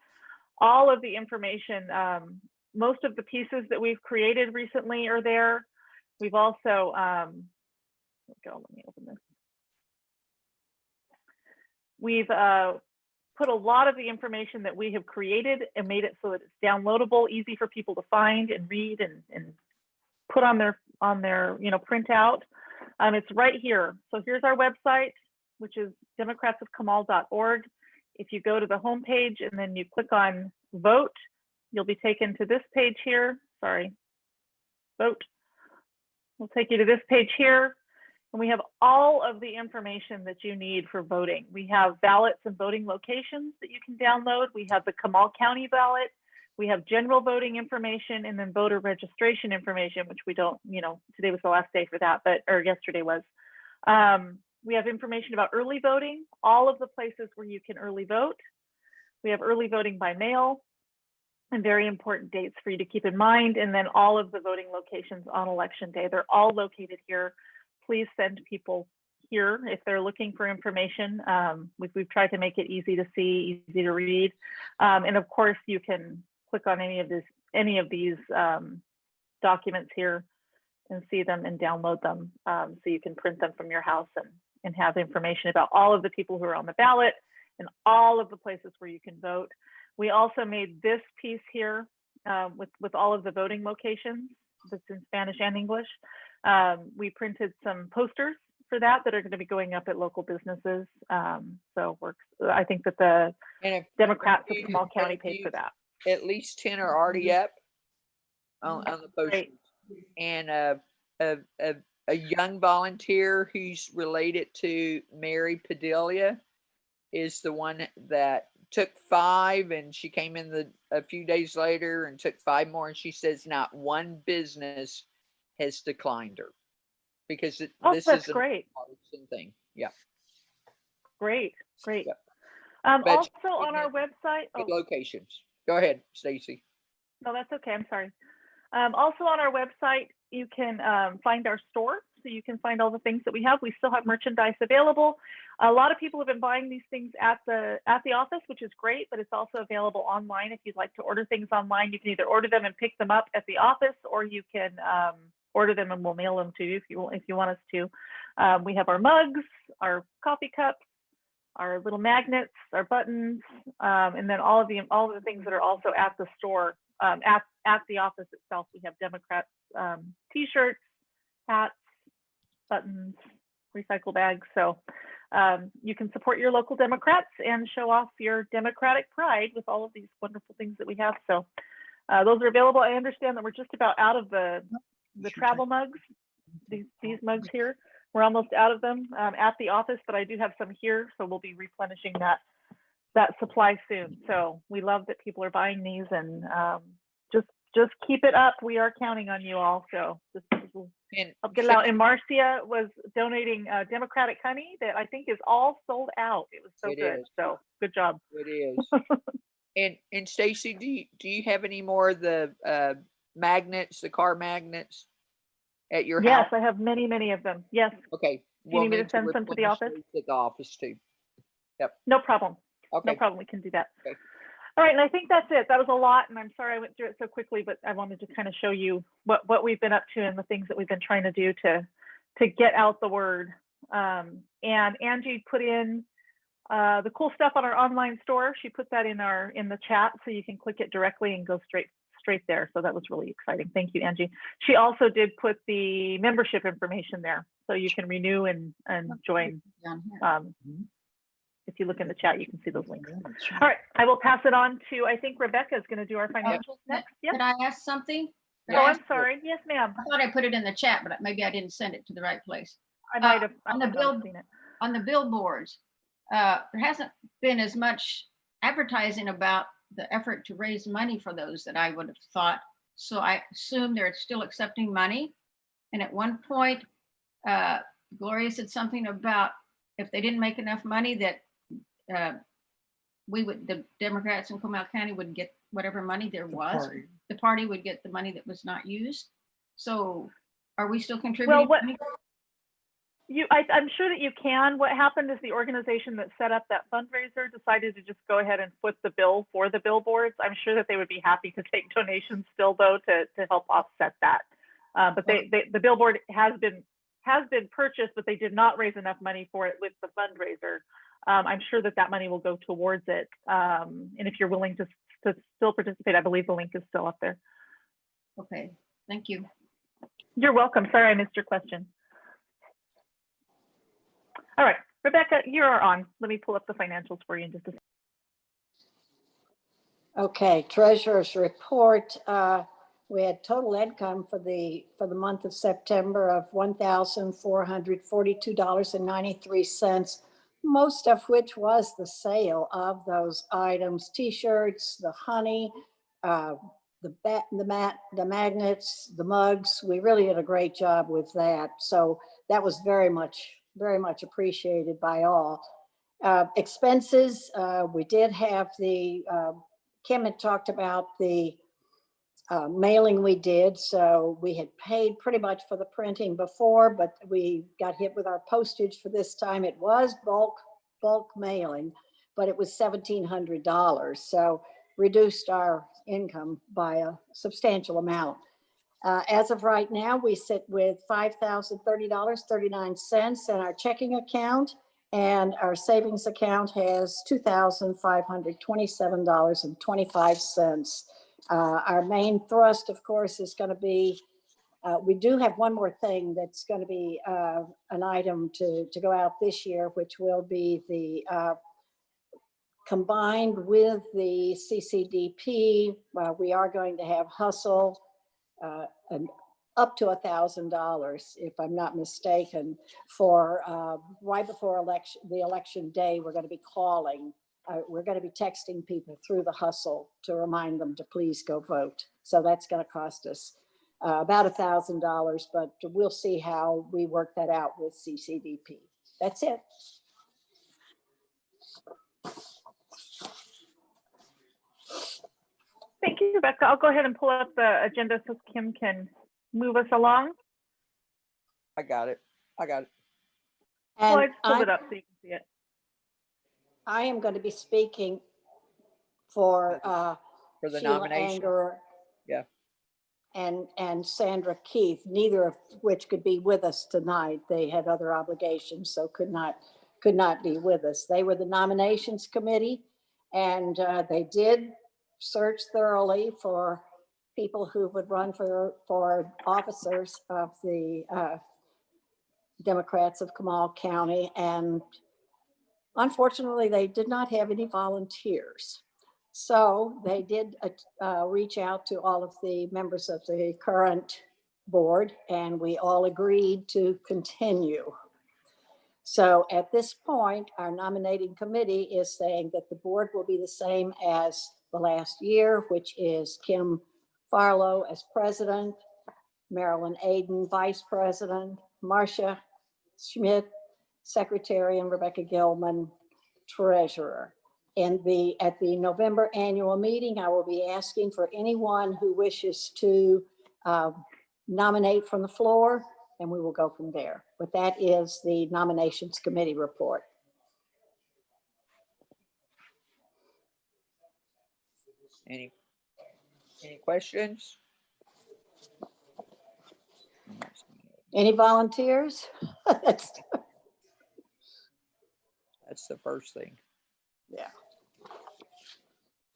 all of the information. Most of the pieces that we've created recently are there. We've also, let me open this. We've put a lot of the information that we have created and made it so that it's downloadable, easy for people to find and read and put on their printout. It's right here. So here's our website, which is democratsofcomal.org. If you go to the home page and then you click on vote, you'll be taken to this page here. Sorry, vote. We'll take you to this page here. And we have all of the information that you need for voting. We have ballots and voting locations that you can download. We have the Comal County ballot. We have general voting information and then voter registration information, which we don't, today was the last day for that, or yesterday was. We have information about early voting, all of the places where you can early vote. We have early voting by mail and very important dates for you to keep in mind. And then all of the voting locations on election day, they're all located here. Please send people here if they're looking for information. We've tried to make it easy to see, easy to read. And of course you can click on any of these documents here and see them and download them. So you can print them from your house and have information about all of the people who are on the ballot and all of the places where you can vote. We also made this piece here with all of the voting locations that's in Spanish and English. We printed some posters for that are going to be going up at local businesses. So I think that the Democrats of Comal County paid for that. At least 10 are already up on the posters. And a young volunteer who's related to Mary Padilla is the one that took 5, and she came in a few days later and took 5 more, and she says not one business has declined her because this is a partisan thing. Yeah. Great. Yep. Also on our website, locations. Go ahead, Stacy. No, that's okay. I'm sorry. Also on our website, you can find our store. so you can find all the things that we have. We still have merchandise available. A lot of people have been buying these things at the office, which is great, but it's also available online. If you'd like to order things online, you can either order them and pick them up at the office, or you can order them and we'll mail them to you if you want us to. We have our mugs, our coffee cups, our little magnets, our buttons, and then all of the things that are also at the store, at the office itself. We have Democrats t-shirts, hats, buttons, recycle bags. So you can support your local Democrats and show off your Democratic pride with all of these wonderful things that we have. So those are available. I understand that we're just about out of the travel mugs, these mugs here. We're almost out of them at the office, but I do have some here, so we'll be replenishing that supply soon. So we love that people are buying these, and just keep it up. We are counting on you all. So just help get it out. And Marcia was donating Democratic honey that I think is all sold out. It was so good. So good job. It is. And Stacy, do you have any more of the magnets, the car magnets at your house? Yes, I have many of them. Yes. Okay. Do you need me to send some to the office? At the office too. Yep. No problem. Okay. No problem. We can do that. Okay. All right, and I think that's it. That was a lot, and I'm sorry I went through it so quickly, but I wanted to kind of show you what we've been up to and the things that we've been trying to do to get out the word. And Angie put in the cool stuff on our online store. She put that in the chat, so you can click it directly and go straight there. So that was really exciting. Thank you, Angie. She also did put the membership information there, so you can renew and join. If you look in the chat, you can see those links. All right, I will pass it on to, I think Rebecca is going to do our financials next. Yep. Could I ask something? I'm sorry. Yes, ma'am. I thought I put it in the chat, but maybe I didn't send it to the right place. I might have on the billboards. There hasn't been as much advertising about the effort to raise money for those that I would have thought. So I assume they're still accepting money. And at one point, Gloria said something about if they didn't make enough money that the Democrats in Comal County would get whatever money there was. The party would get the money that was not used. So are we still contributing? Well, I'm sure that you can. What happened is the organization that set up that fundraiser decided to just go ahead and foot the bill for the billboards. I'm sure that they would be happy to take donations still, though, to help offset that. But the billboard has been purchased, but they did not raise enough money for it with the fundraiser. I'm sure that money will go towards it. And if you're willing to still participate, I believe the link is still up there. Okay, thank you. You're welcome. Sorry, I missed your question. All right, Rebecca, you're on. Let me pull up the financials for you in just a second. Okay, treasurer's report. We had total income for the month of September of $1,442.93, most of which was the sale of those items: t-shirts, the honey, the magnets, the mugs. We really did a great job with that. So that was very much appreciated by all. Expenses, we did have Kim had talked about the mailing we did. So we had paid pretty much for the printing before, but we got hit with our postage for this time. It was bulk mailing, but it was $1,700. So reduced our income by a substantial amount. As of right now, we sit with $5,030.39 in our checking account, and our savings account has $2,527.25. Our main thrust, of course, is going to be, we do have one more thing that's going to be an item to go out this year, which will be the combined with the CCDP. We are going to have hustle up to $1,000, if I'm not mistaken, for right before the election day. We're going to be calling. We're going to be texting people through the hustle to remind them to please go vote. So that's going to cost us about $1,000, but we'll see how we work that out with CCDP. That's it. Thank you, Rebecca. I'll go ahead and pull up the agenda so Kim can move us along. I got it. Well, And I pulled it I, up so you can see it. I am going to be speaking for For the Sheila nomination. Anger Yeah. and Sandra Keith, neither of which could be with us tonight. They had other obligations, so could not be with us. They were the nominations committee, and they did search thoroughly for people who would run for officers of the Democrats of Comal County, and unfortunately, they did not have any volunteers. So they did reach out to all of the members of the current board, and we all agreed to continue. So at this point, our nominating committee is saying that the board will be the same as the last year, which is Kim Farlow as president, Marilyn Aden, vice president, Marcia Schmidt, secretary, and Rebecca Gilman, treasurer. At the November annual meeting, I will be asking for anyone who wishes to nominate from the floor, and we will go from there. But that is the nominations committee report. Any questions? Any volunteers? That's the first thing. Yeah.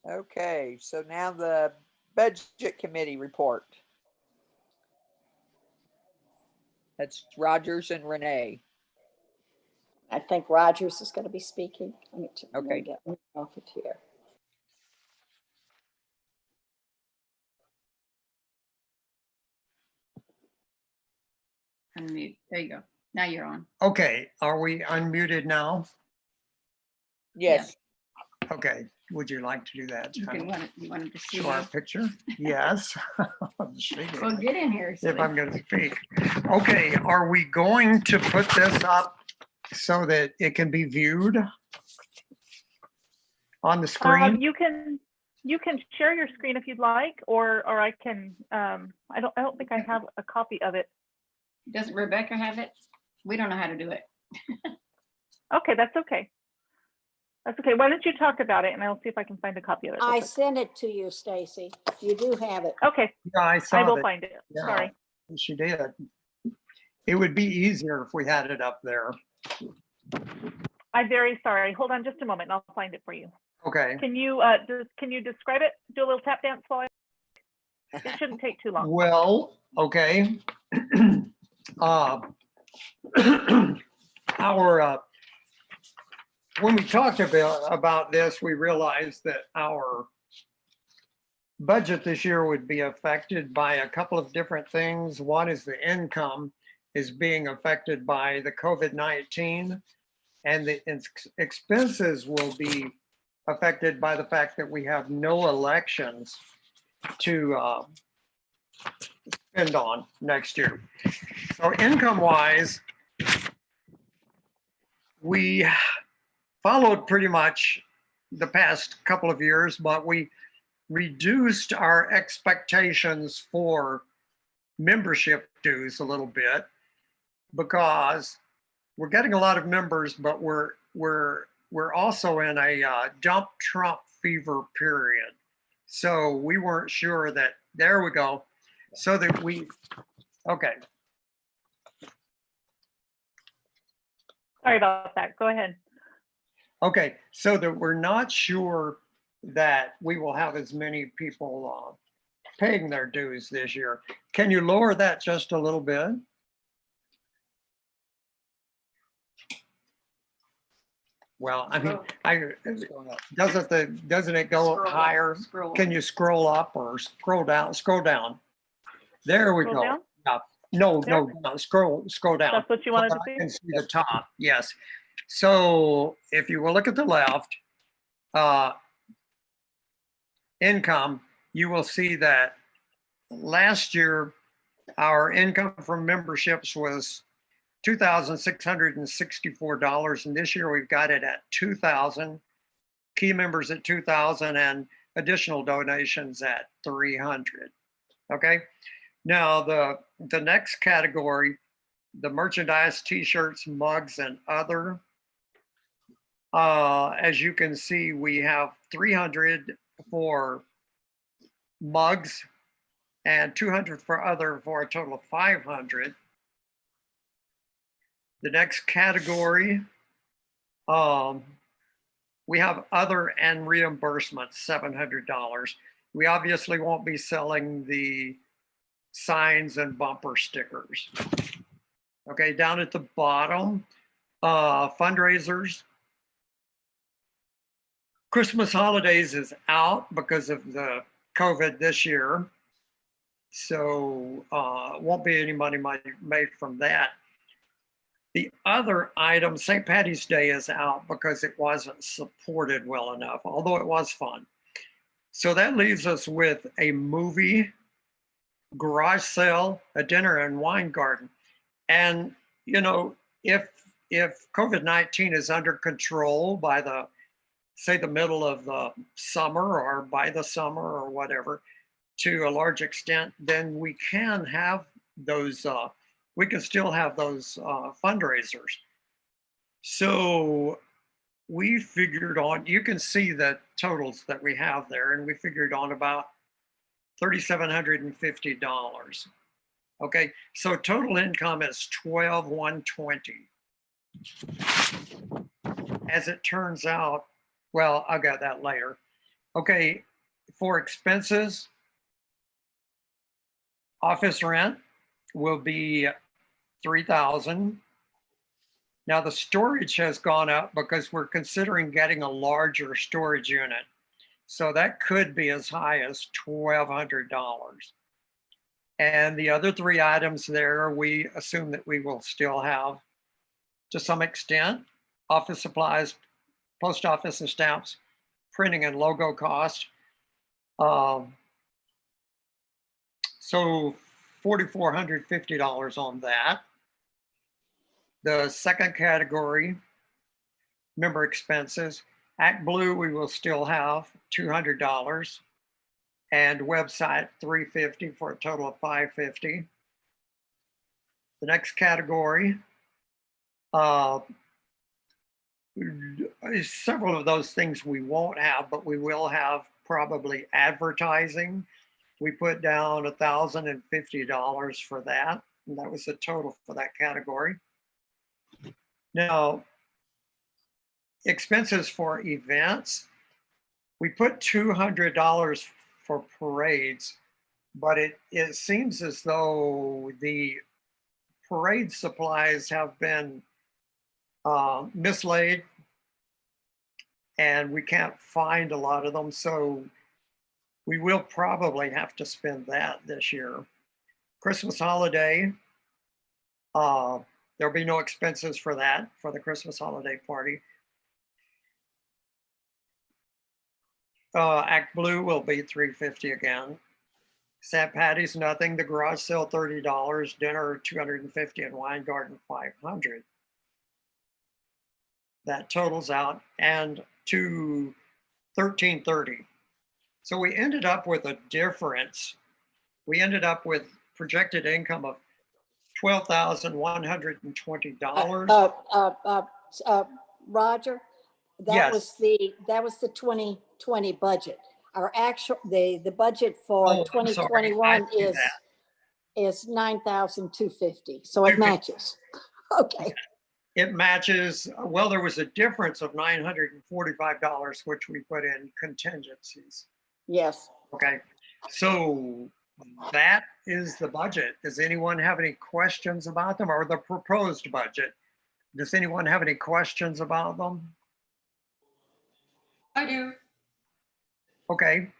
Okay, so now the budget committee report. That's Rogers and Renee. I think Rogers is going to be speaking. Okay. Get off it here. Unmute. There you go. Now you're on. Okay, are we unmuted now? Yes. Okay, would you like to do that? You wanted to see. Show our picture? Yes. Well, get in here. If I'm going to speak. Okay, are we going to put this up so that it can be viewed on the screen? You can share your screen if you'd like, or I can. I don't think I have a copy of it. Doesn't Rebecca have it? We don't know how to do it. Okay, that's okay. That's okay. Why don't you talk about it, and I'll see if I can find a copy of it. I sent it to you, Stacy. You do have it. Okay. Yeah, I will that. find it. Yeah, Sorry. she did. It would be easier if we had it up there. I'm very sorry. Hold on just a moment, and I'll find it for you. Okay. Can you describe it? Do a little tap dance while it shouldn't take too long. Well, okay. When we talked about this, we realized that our budget this year would be affected by a couple of different things. One is the income is being affected by the COVID-19, and the expenses will be affected by the fact that we have no elections to spend on next year. So income-wise, we followed pretty much the past couple of years, but we reduced our expectations for membership dues a little bit because we're getting a lot of members, but we're also in a dump Trump fever period. So we weren't sure that, there we go. So that okay. Sorry about that. Go ahead. Okay, so that we're not sure that we will have as many people paying their dues this year. Can you lower that just a little bit? Well, I mean, doesn't it go Scroll up, higher? scroll. Can you scroll up or scroll down? Scroll down. There we Scroll go. down? Up. No, There? no, scroll down. That's what you wanted to I see? can see the top, yes. So if you will look at the left, income, you will see that last year, our income from memberships was $2,664, and this year we've got it at $2,000. Key members at $2,000 and additional donations at $300. Okay. Now the next category the merchandise, t-shirts, mugs, and other. As you can see, we have 300 for mugs and 200 for other, for a total of 500. The next category, we have other and reimbursements, $700. We obviously won't be selling the signs and bumper stickers. Okay, down at the bottom, fundraisers. Christmas holidays is out because of the COVID this year. So won't be any money made from that. The other item, St. Patty's Day, is out because it wasn't supported well enough, although it was fun. So that leaves us with a movie, garage sale, a dinner, and wine garden. And, you know, if COVID-19 is under control by the, say, the middle of the summer or by the summer or whatever, to a large extent, then we can have those, we can still have those fundraisers. So we figured on, you can see the totals that we have there, and we figured on about $3,750. Okay, so total income is $12,120. As it turns out, well, I'll get that later. Okay, for expenses, office rent will be $3,000. Now the storage has gone up because we're considering getting a larger storage unit. So that could be as high as $1,200. And the other three items there, we assume that we will still have, to some extent, office supplies, post office and stamps, printing and logo cost. So $4,450 on that. The second category, member expenses, Act Blue, we will still have $200, and website $350 for a total of $550. The next category, several of those things we won't have, but we will have probably advertising. We put down $1,050 for that, and that was the total for that category. Now, expenses for events, we put $200 for parades, but it seems as though the parade supplies have been mislaid, and we can't find a lot of them, so we will probably have to spend that this year. Christmas holiday, there'll be no expenses for that, for the Christmas holiday party. Act Blue will be $350 again. St. Patty's, nothing. The garage sale, $30. Dinner, $250, and wine garden, $500. That totals out and to $1,330. So we ended up with a difference. We ended up with projected income of $12,120. Roger, that Yes. was the 2020 budget. Our actual, the budget for 2021 is $9,250. So it matches. Okay. It matches. Well, there was a difference of $945, which we put in contingencies. Yes. Okay. So that is the budget. Does anyone have any questions about them, or the proposed budget? Does anyone have any questions about them? I do. Okay.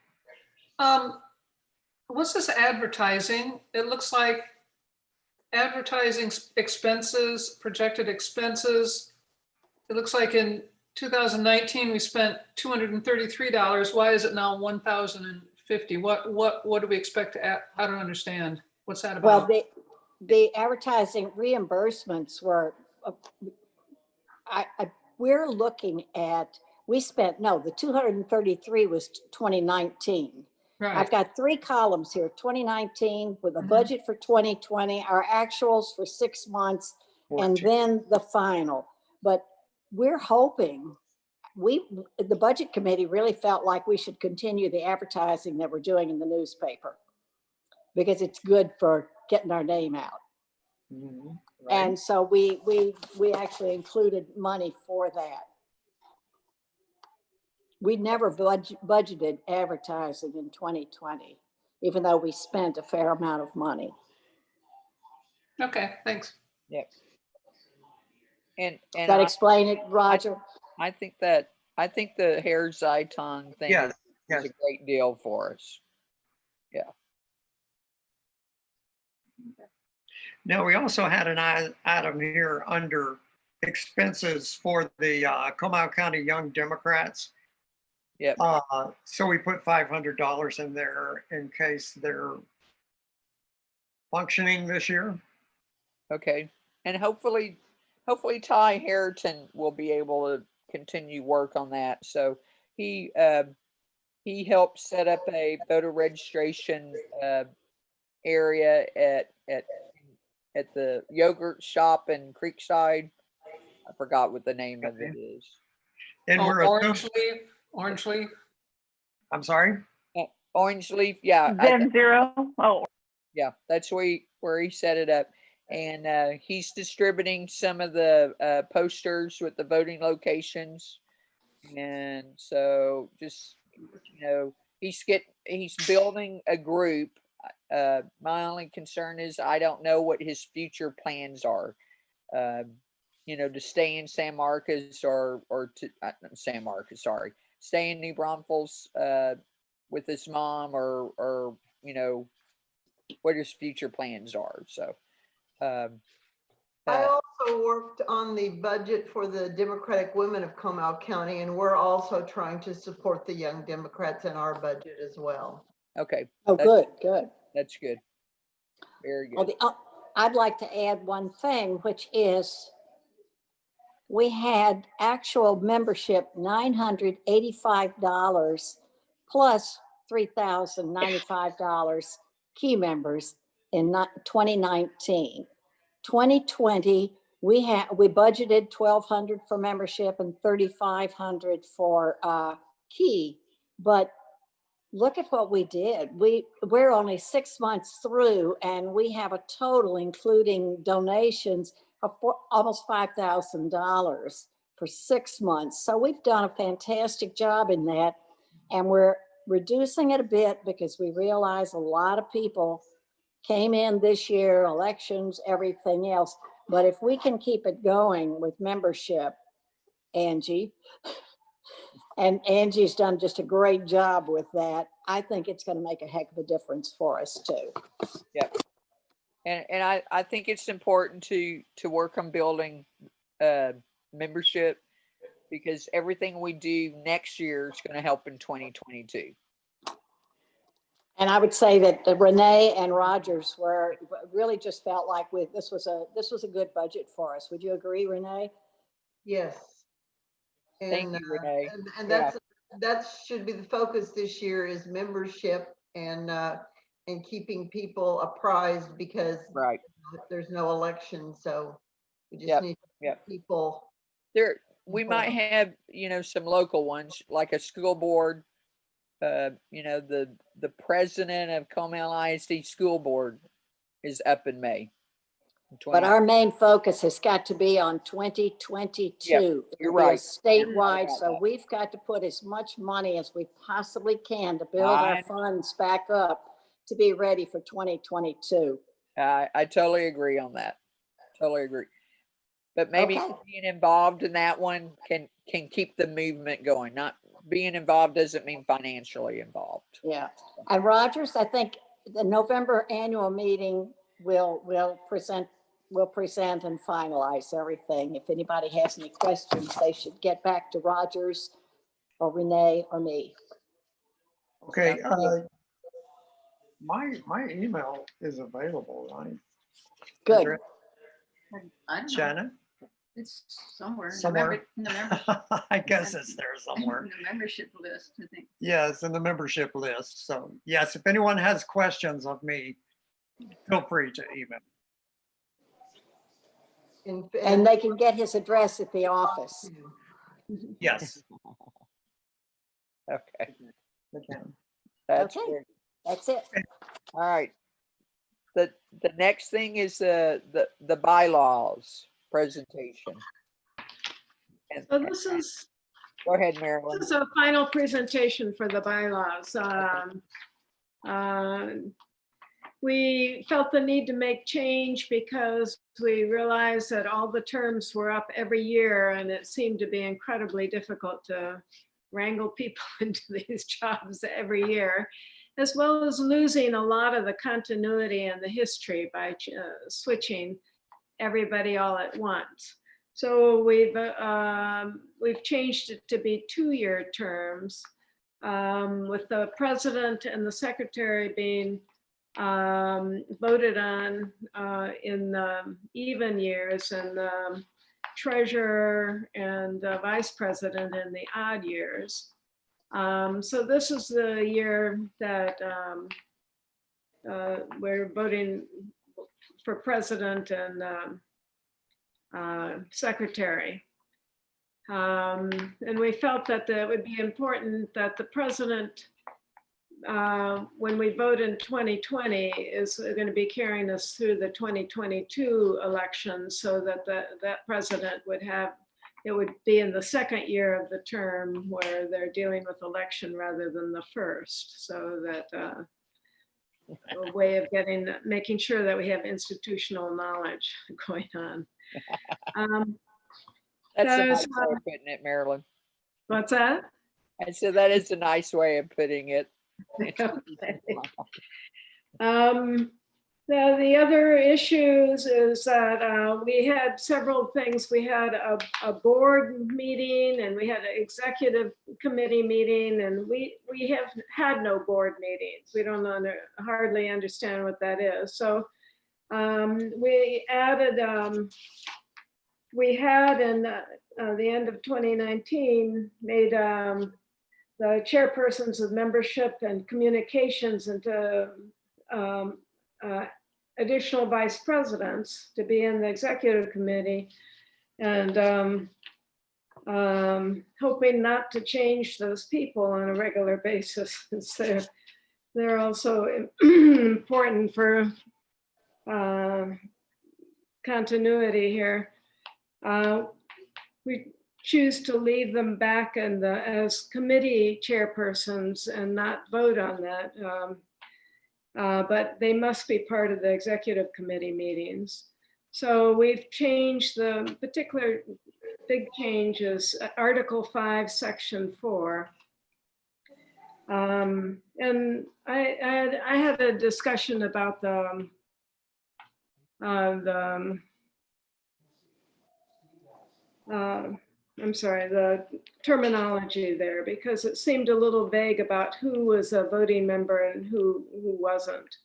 What's this advertising? It looks like advertising expenses, projected expenses. It looks like in 2019 we spent $233. Why is it now $1,050? What do we expect to add? I don't understand. What's that about? Well, the advertising reimbursements were, we're looking at, the 233 was 2019. I've got 3 columns here, 2019 with a Mhm. budget for 2020, our actuals for 6 months, and 14. then the final. But we're hoping, the budget committee really felt like we should continue the advertising that we're doing in the newspaper because it's good for getting our name out. Mhm. And so we actually included money for that. We never budgeted advertising in 2020, even though we spent a fair amount of money. Okay, thanks. Yep. And Does that explain it, Roger? I think the hair Zyton thing Yes, is a great deal for us. Yeah. Now, we also had an item here under expenses for the Comal County Young Democrats. Yep. So we put $500 in there in case they're functioning this year. Okay. And hopefully Ty Harrington will be able to continue work on that. So he helped set up a voter registration area at the yogurt shop in Creekside. I forgot what the name of it is. And we're Orange Leaf. I'm sorry? Orange Leaf, yeah. Zen Zero. Oh. Yeah, that's where he set it up. And he's distributing some of the posters with the voting locations. And so just, he's building a group. My only concern is I don't know what his future plans are. To stay in San Marcos or to San Marcos, sorry, stay in New Braunfels with his mom or what his future plans are. So I also worked on the budget for the Democratic Women of Comal County, and we're also trying to support the Young Democrats in our budget as well. Okay. Oh, good. That's good. Very good. Well, I'd like to add one thing, which is we had actual membership $985 plus $3,095 key members in 2019. 2020, we budgeted $1,200 for membership and $3,500 for key, but look at what we did. We're only 6 months through and we have a total, including donations, of almost $5,000 for 6 months. So we've done a fantastic job in that. And we're reducing it a bit because we realize a lot of people came in this year, elections, everything else. But if we can keep it going with membership, Angie, and Angie's done just a great job with that, I think it's going to make a heck of a difference for us too. Yep. And I think it's important to work on building membership because everything we do next year is going to help in 2022. And I would say that Renee and Rogers really just felt like this was a good budget for us. Would you agree, Renee? Yes. Thank you, Renee. And that should be the focus this year is membership and keeping people apprised because there's no election. So we just need people. We might have, some local ones like a school board. The president of Comal ISD school board is up in May. But our main focus has got to be on 2022. Yep, you're right. Statewide, so we've got to put as much money as we possibly can to build our funds back up to be ready for 2022. I totally agree on that. Totally agree. But maybe being involved in that one can keep the movement going. Not being involved doesn't mean financially involved. Yeah. And Rogers, I think the November annual meeting will present and finalize everything. If anybody has any questions, they should get back to Rogers or Renee or me. Okay. My email is available, right? Good. Shannon? It's somewhere. Somewhere. In the membership. I guess it's there somewhere. In the membership list, I think. Yes, in the membership list. So yes, if anyone has questions of me, feel free to email. And they can get his address at the office. Yes. Okay. Okay. That's Okay. good. That's it. All right. The next thing is the bylaws presentation. And So this is, go ahead, Marilyn. this is a final presentation for the bylaws. We felt the need to make change because we realized that all the terms were up every year and it seemed to be incredibly difficult to wrangle people into these jobs every year, as well as losing a lot of the continuity and the history by switching everybody all at once. So we've changed it to be 2-year terms, with the president and the secretary being voted on in even years, and the treasurer and vice president in the odd years. So this is the year that we're voting for president and secretary. And we felt that it would be important that the president, when we vote in 2020, is going to be carrying us through the 2022 election, so that that president would have, it would be in the second year of the term where they're dealing with election rather than the first, so that a way of making sure that we have institutional knowledge going on. That's a nice way of putting it, Marilyn. What's that? I said that is a nice way of putting it. The other issues is that we had several things. We had a board meeting and we had an executive committee meeting, and we have had no board meetings. We don't hardly understand what that is. So we added, we had in the end of 2019 made the chairpersons of membership and communications into additional vice presidents to be in the executive committee, and hoping not to change those people on a regular basis, since they're also important for continuity here. We choose to leave them back as committee chairpersons and not vote on that. But they must be part of the executive committee meetings. So we've changed the particular big changes, Article 5, Section 4. And I had a discussion about the terminology there, because it seemed a little vague about who was a voting member and who wasn't.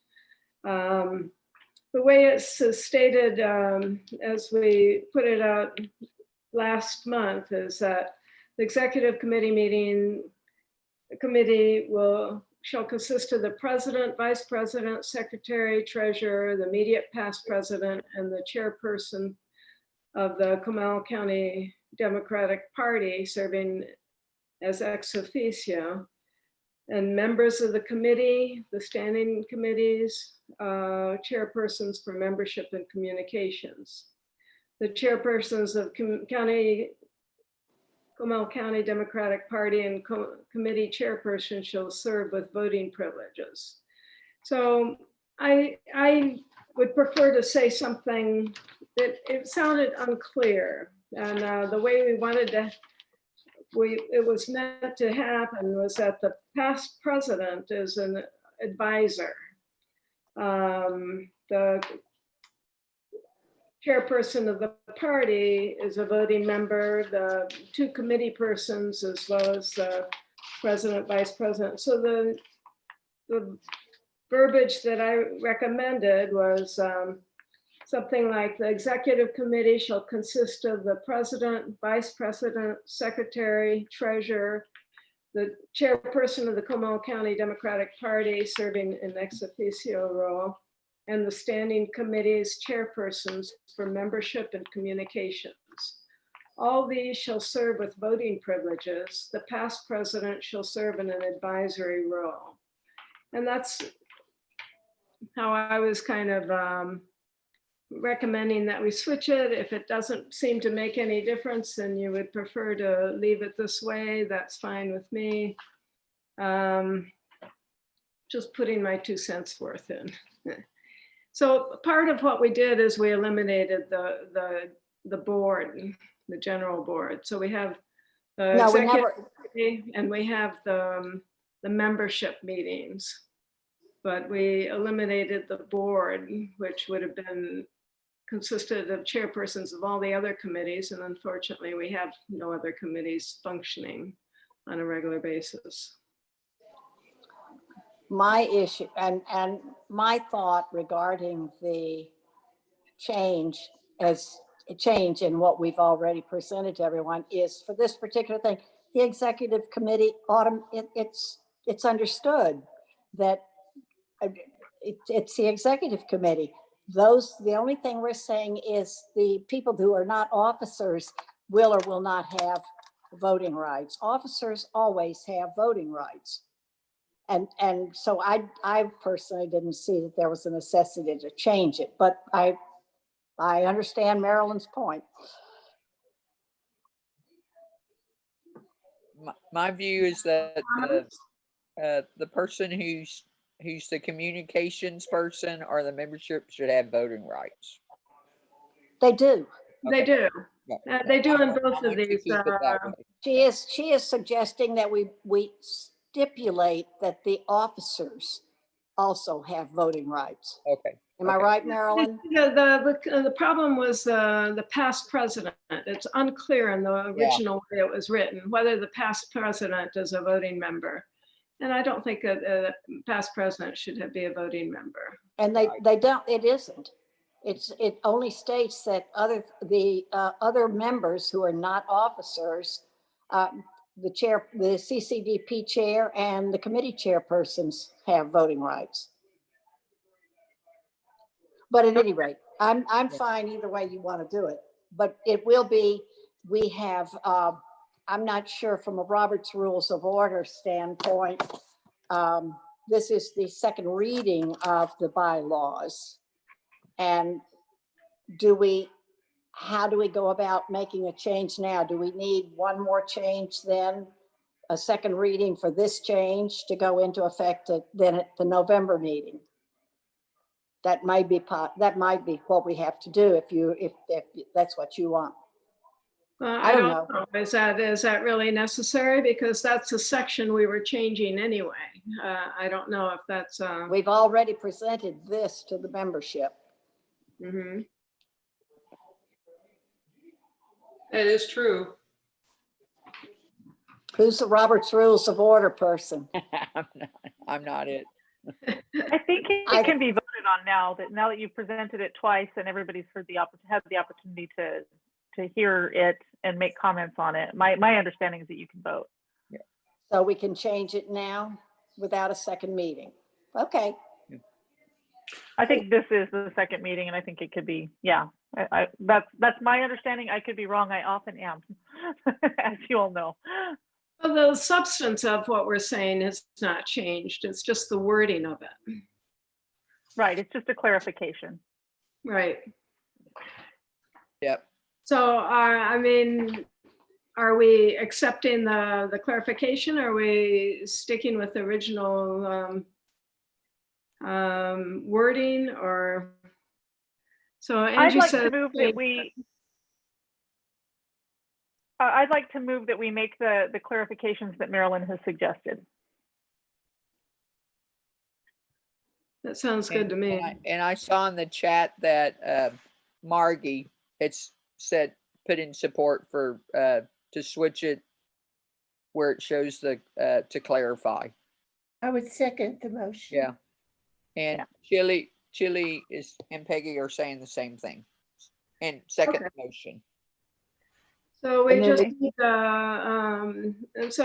The way it's stated, as we put it out last month, is that the executive committee shall consist of the president, vice president, secretary, treasurer, the immediate past president, and the chairperson of the Comal County Democratic Party, serving as ex officio, and members of the committee, the standing committees, chairpersons for membership and communications. The chairpersons of Comal County Democratic Party and committee chairperson shall serve with voting privileges. So I would prefer to say something that it sounded unclear, and the way we wanted to, it was meant to happen was that the past president is an advisor. The chairperson of the party is a voting member, the two committee persons, as well as the president, vice president. So the verbiage that I recommended was something like the executive committee shall consist of the president, vice president, secretary, treasurer, the chairperson of the Comal County Democratic Party serving in ex officio role, and the standing committee's chairpersons for membership and communications. All these shall serve with voting privileges. The past president shall serve in an advisory role. And that's how I was kind of recommending that we switch it. If it doesn't seem to make any difference and you would prefer to leave it this way, that's fine with me. Just putting my 2 cents worth in. So part of what we did is we eliminated the board, the general board. So we have the No, we executive never, committee and we have the membership meetings. But we eliminated the board, which would have been consisted of chairpersons of all the other committees. And unfortunately, we have no other committees functioning on a regular basis. my issue and my thought regarding the change as a change in what we've already presented to everyone is for this particular thing, the executive committee it's understood that it's the executive committee. The only thing we're saying is the people who are not officers will or will not have voting rights. Officers always have voting rights. And so I personally didn't see that there was a necessity to change it, but I understand Marilyn's point. My view is that the person who's the communications person or the membership should have voting rights. They do. They do. They do in both of these. She is suggesting that we stipulate that the officers also have voting rights. Okay. Am I right, Marilyn? The problem was the past president. It's unclear in the original way it was written, whether the past president is a voting member. And I don't think a past president should be a voting member. And they don't, it isn't. It only states that other members who are not officers, the CCDP chair and the committee chairpersons have voting rights. But at any rate, I'm fine either way you want to do it. But it will be, we have, I'm not sure from a Robert's Rules of Order standpoint, this is the second reading of the bylaws. And how do we go about making a change now? Do we need one more change then? A second reading for this change to go into effect then at the November meeting? That might be what we have to do if that's what you want. I don't know. Is that really necessary? Because that's a section we were changing anyway. I don't know if that's. We've already presented this to the membership. Mm-hmm. That is true. Who's the Robert's Rules of Order person? I'm not it. I think it can be voted on now that you've presented it twice and everybody's had the opportunity to hear it and make comments on it. My understanding is that you can vote. Yeah. So we can change it now without a second meeting. Okay. I think this is the second meeting and I think it could be, that's my understanding. I could be wrong. I often am, as you all know. Well, the substance of what we're saying has not changed. It's just the wording of it. Right. It's just a clarification. Right. Yep. So, I mean, are we accepting the clarification? Or are we sticking with the original wording? Or so Angie said. I'd like to move that we make the clarifications that Marilyn has suggested. That sounds good to me. And I saw in the chat that Margie put in support for to switch it where it shows to clarify. I would second the motion. Yeah. And Chili is and Peggy are saying the same thing. And second motion. So we And then just need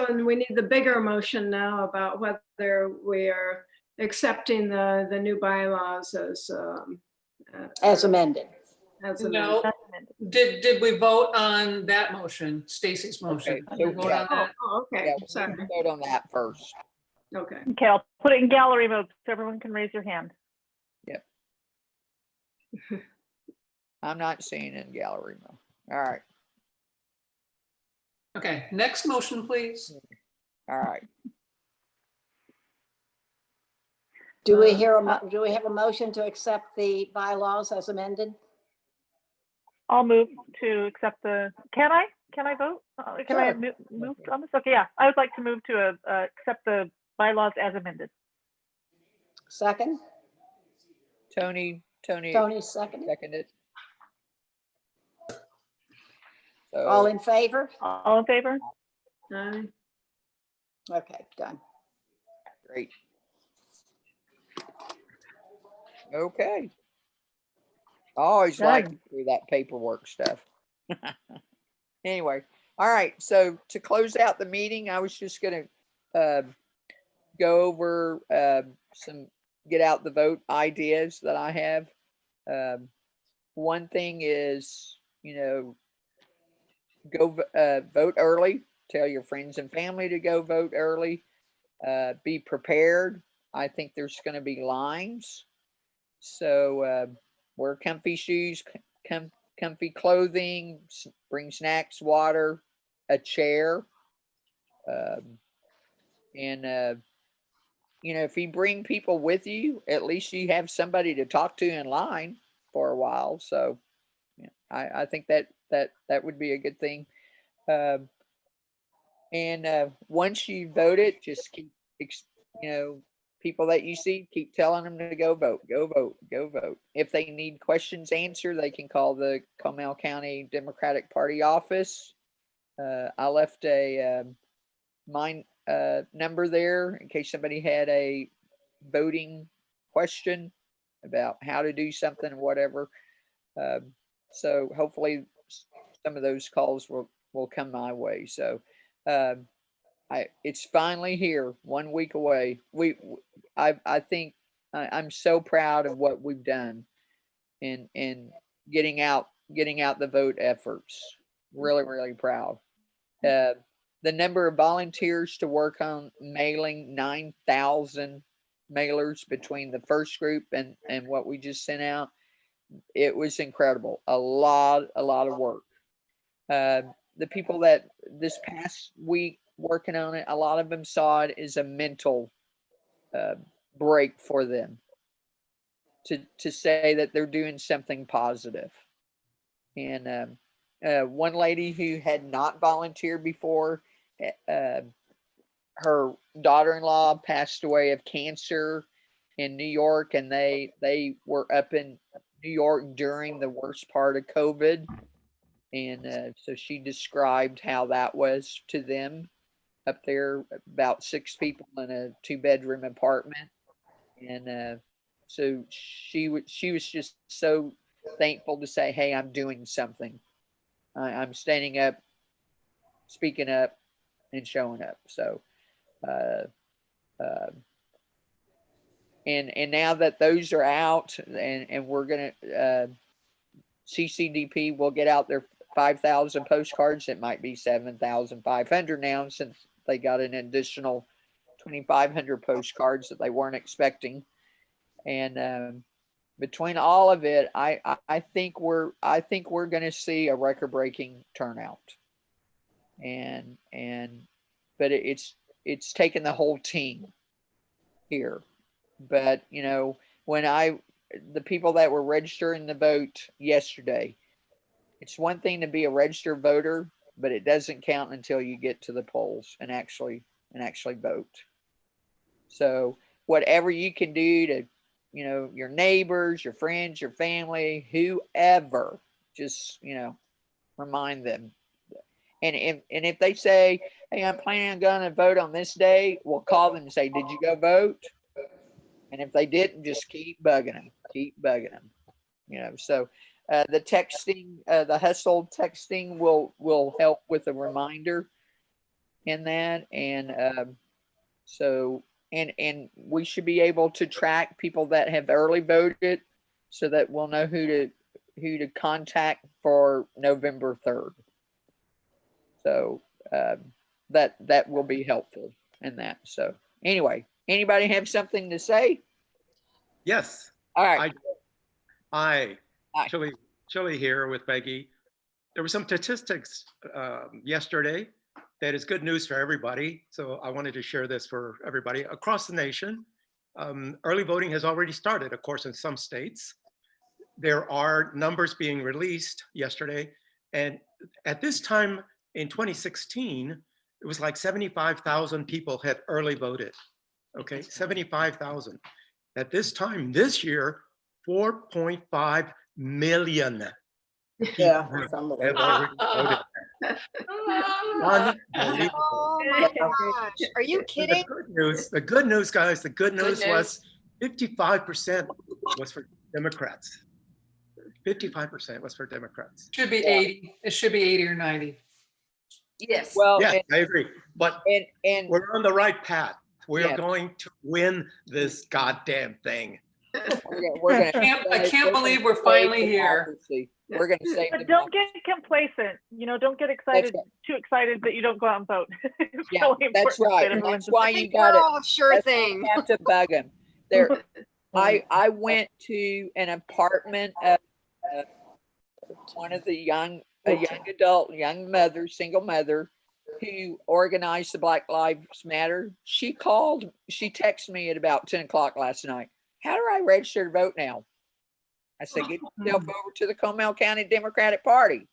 and we need the bigger motion now about whether we are accepting the new bylaws as amended. As No, amended. did we vote on that motion, Stacy's motion? Okay, Did we vote on that? Oh, okay. Yeah, Sorry. we'll vote on that first. Okay. Okay, I'll put it in gallery mode so everyone can raise your hand. Yep. I'm not seeing it in gallery mode. All right. Okay, next motion, please. All right. Do we have a motion to accept the bylaws as amended? I'll move to accept the, can I vote? Can I move on this? Okay, yeah, I would like to move to accept the bylaws as amended. Second? Tony seconded. So, All in favor? All in favor? Aye. Okay, done. Great. Okay. I always like to do that paperwork stuff. Anyway, all right. So to close out the meeting, I was just going to go over get out the vote ideas that I have. One thing is, go vote early. Tell your friends and family to go vote early. Be prepared. I think there's going to be lines. So wear comfy shoes, comfy clothing, bring snacks, water, a chair. If you bring people with you, at least you have somebody to talk to in line for a while. So I think that would be a good thing. Once you voted, just keep, people that you see, keep telling them to go vote, go vote, go vote. If they need questions answered, they can call the Comal County Democratic Party office. I left a number there in case somebody had a voting question about how to do something or whatever. So hopefully some of those calls will come my way. So it's finally here, 1 week away. I think I'm so proud of what we've done in getting out the vote efforts. Really, really proud. The number of volunteers to work on mailing 9,000 mailers between the first group and what we just sent out, it was incredible. A lot of work. The people that this past week working on it, a lot of them saw it as a mental break for them to say that they're doing something positive. And one lady who had not volunteered before, her daughter-in-law passed away of cancer in New York, and they were up in New York during the worst part of COVID. And so she described how that was to them up there, about 6 people in a 2-bedroom apartment. And so she was just so thankful to say, hey, I'm doing something. I'm standing up, speaking up, and showing up. So, and now that those are out, and we're gonna CCDP will get out their 5,000 postcards. It might be 7,500 now, since they got an additional 2,500 postcards that they weren't expecting. And between all of it, I think we're going to see a record-breaking turnout. But it's taken the whole team here. But when the people that were registering the vote yesterday, it's one thing to be a registered voter, but it doesn't count until you get to the polls and actually vote. So whatever you can do to, your neighbors, your friends, your family, whoever, just, remind them. And if they say, hey, I'm planning on going to vote on this day, we'll call them and say, did you go vote? And if they didn't, just keep bugging them, so the texting, the hustle texting will help with a reminder in that. And so, and we should be able to track people that have early voted so that we'll know who to contact for November 3rd. So that will be helpful in that. So anyway, anybody have something to say? Yes. All right. Hi. Chili here with Peggy. There were some statistics yesterday that is good news for everybody. So I wanted to share this for everybody across the nation. Early voting has already started, of course, in some states. There are numbers being released yesterday. And at this time in 2016, it was like 75,000 people had early voted. Okay, 75,000. At this time this year, 4.5 million Yeah, have already voted. Unbelievable. Oh my gosh. Are you kidding? The good news, guys, the good news was 55% was for Democrats. 55% was for Democrats. Should be 80. It should be 80 or 90. Yes. Well, yeah, I agree. But and we're on the right path. We're yeah. going to win this goddamn thing. We're I can't believe we're finally here. We're going to save. But don't get complacent. Don't get excited, too excited that you don't go out and vote. Yeah, really that's right. That's why you got it. Sure thing. You have to bug them. I went to an apartment of one of the young adult, single mother who organized the Black Lives Matter. She texted me at about 10 o'clock last night. How do I register to vote now? I said, get yourself over to the Comal County Democratic Party.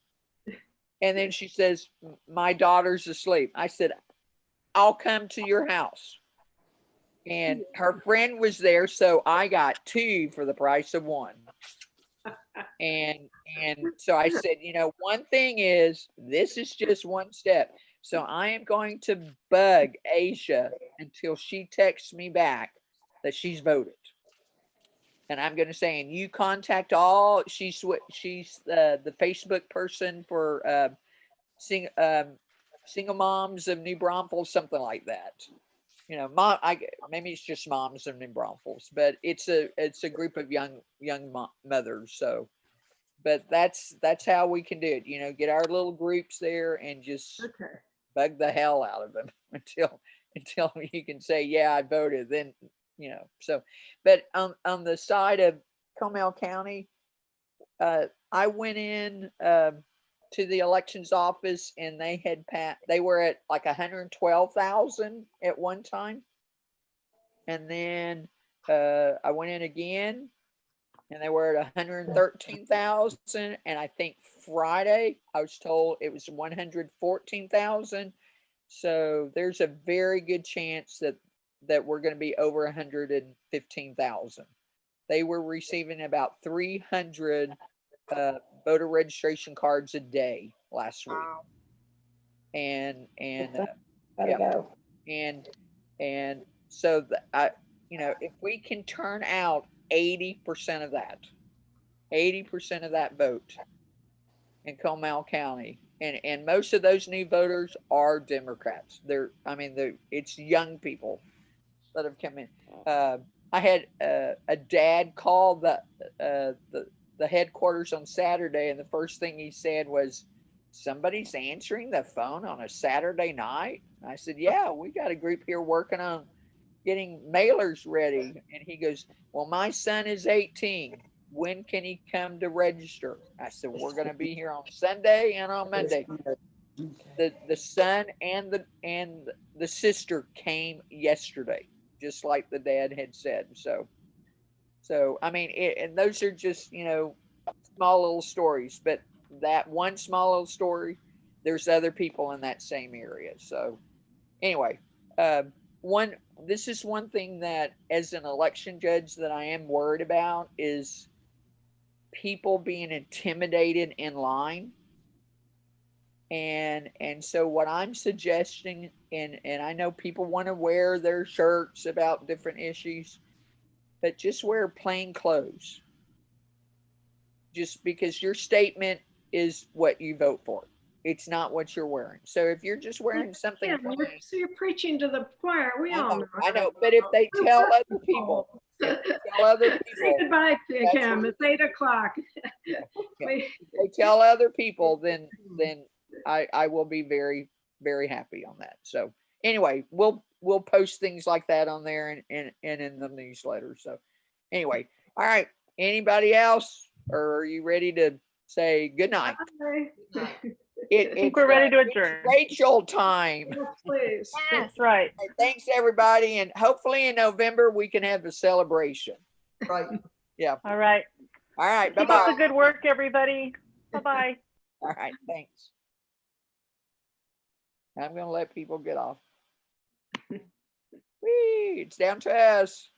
And then she says, my daughter's asleep. I said, I'll come to your house. And her friend was there, so I got 2 for the price of 1. And so I said, one thing is, this is just one step. So I am going to bug Asia until she texts me back that she's voted. And I'm going to say, and you contact all, she's the Facebook person for single moms of New Braunfels, something like that. Maybe it's just moms of New Braunfels, but it's a group of young mothers. So, but that's how we can do it. Get our little groups there and just bug the hell out of them until you can say, yeah, I voted. Then, so, but on the side of Comal County, I went in to the elections office and they were at like 112,000 at one time. And then I went in again and they were at 113,000. And I think Friday I was told it was 114,000. So there's a very good chance that we're going to be over 115,000. They were receiving about 300 voter registration cards a day last week. Wow. And Go. and so if we can turn out 80% of that vote in Comal County, and most of those new voters are Democrats. It's young people that have come in. I had a dad call the headquarters on Saturday, and the first thing he said was, somebody's answering the phone on a Saturday night? I said, yeah, we got a group here working on getting mailers ready. And he goes, well, my son is 18. When can he come to register? I said, we're going to be here on Sunday and on Monday. The son and the sister came yesterday, just like the dad had said. So and those are just, small little stories, but that one small little story, there's other people in that same area. So anyway, this is one thing that as an election judge that I am worried about is people being intimidated in line. And so what I'm suggesting, and I know people want to wear their shirts about different issues, but just wear plain clothes. Just because your statement is what you vote for. It's not what you're wearing. So if you're just wearing something Yeah, plain, so you're preaching to the choir. We all know. I know, but if they tell other people, if they tell other Say people, goodbye, that's Kim. what- It's 8 o'clock. yeah. If they tell other people, then I will be very, very happy on that. So anyway, we'll post things like that on there and in the newsletter. So anyway, all right. Anybody else? Or are you ready to say good night? Bye. I think we're ready to adjourn. Rachel time. Yes, please. That's right. Thanks everybody, and hopefully in November we can have a celebration. Right. Yeah. All right. All right. Keep Bye up bye. the good work, everybody. Bye-bye. All right. Thanks. I'm gonna let people get off. Whee, it's down to us.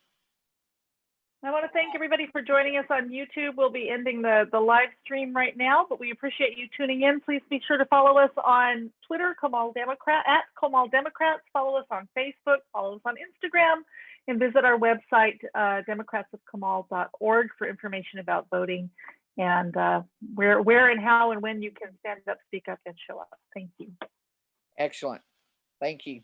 I want to thank everybody for joining us on YouTube. We'll be ending the live stream right now, but we appreciate you tuning in. Please be sure to follow us on Twitter, Comal Democrat, at Comal Democrats. Follow us on Facebook, follow us on Instagram, and visit our website, democratsofcomal.org, for information about voting and where and how and when you can stand up, speak up, and show up. Thank you. Excellent. Thank you.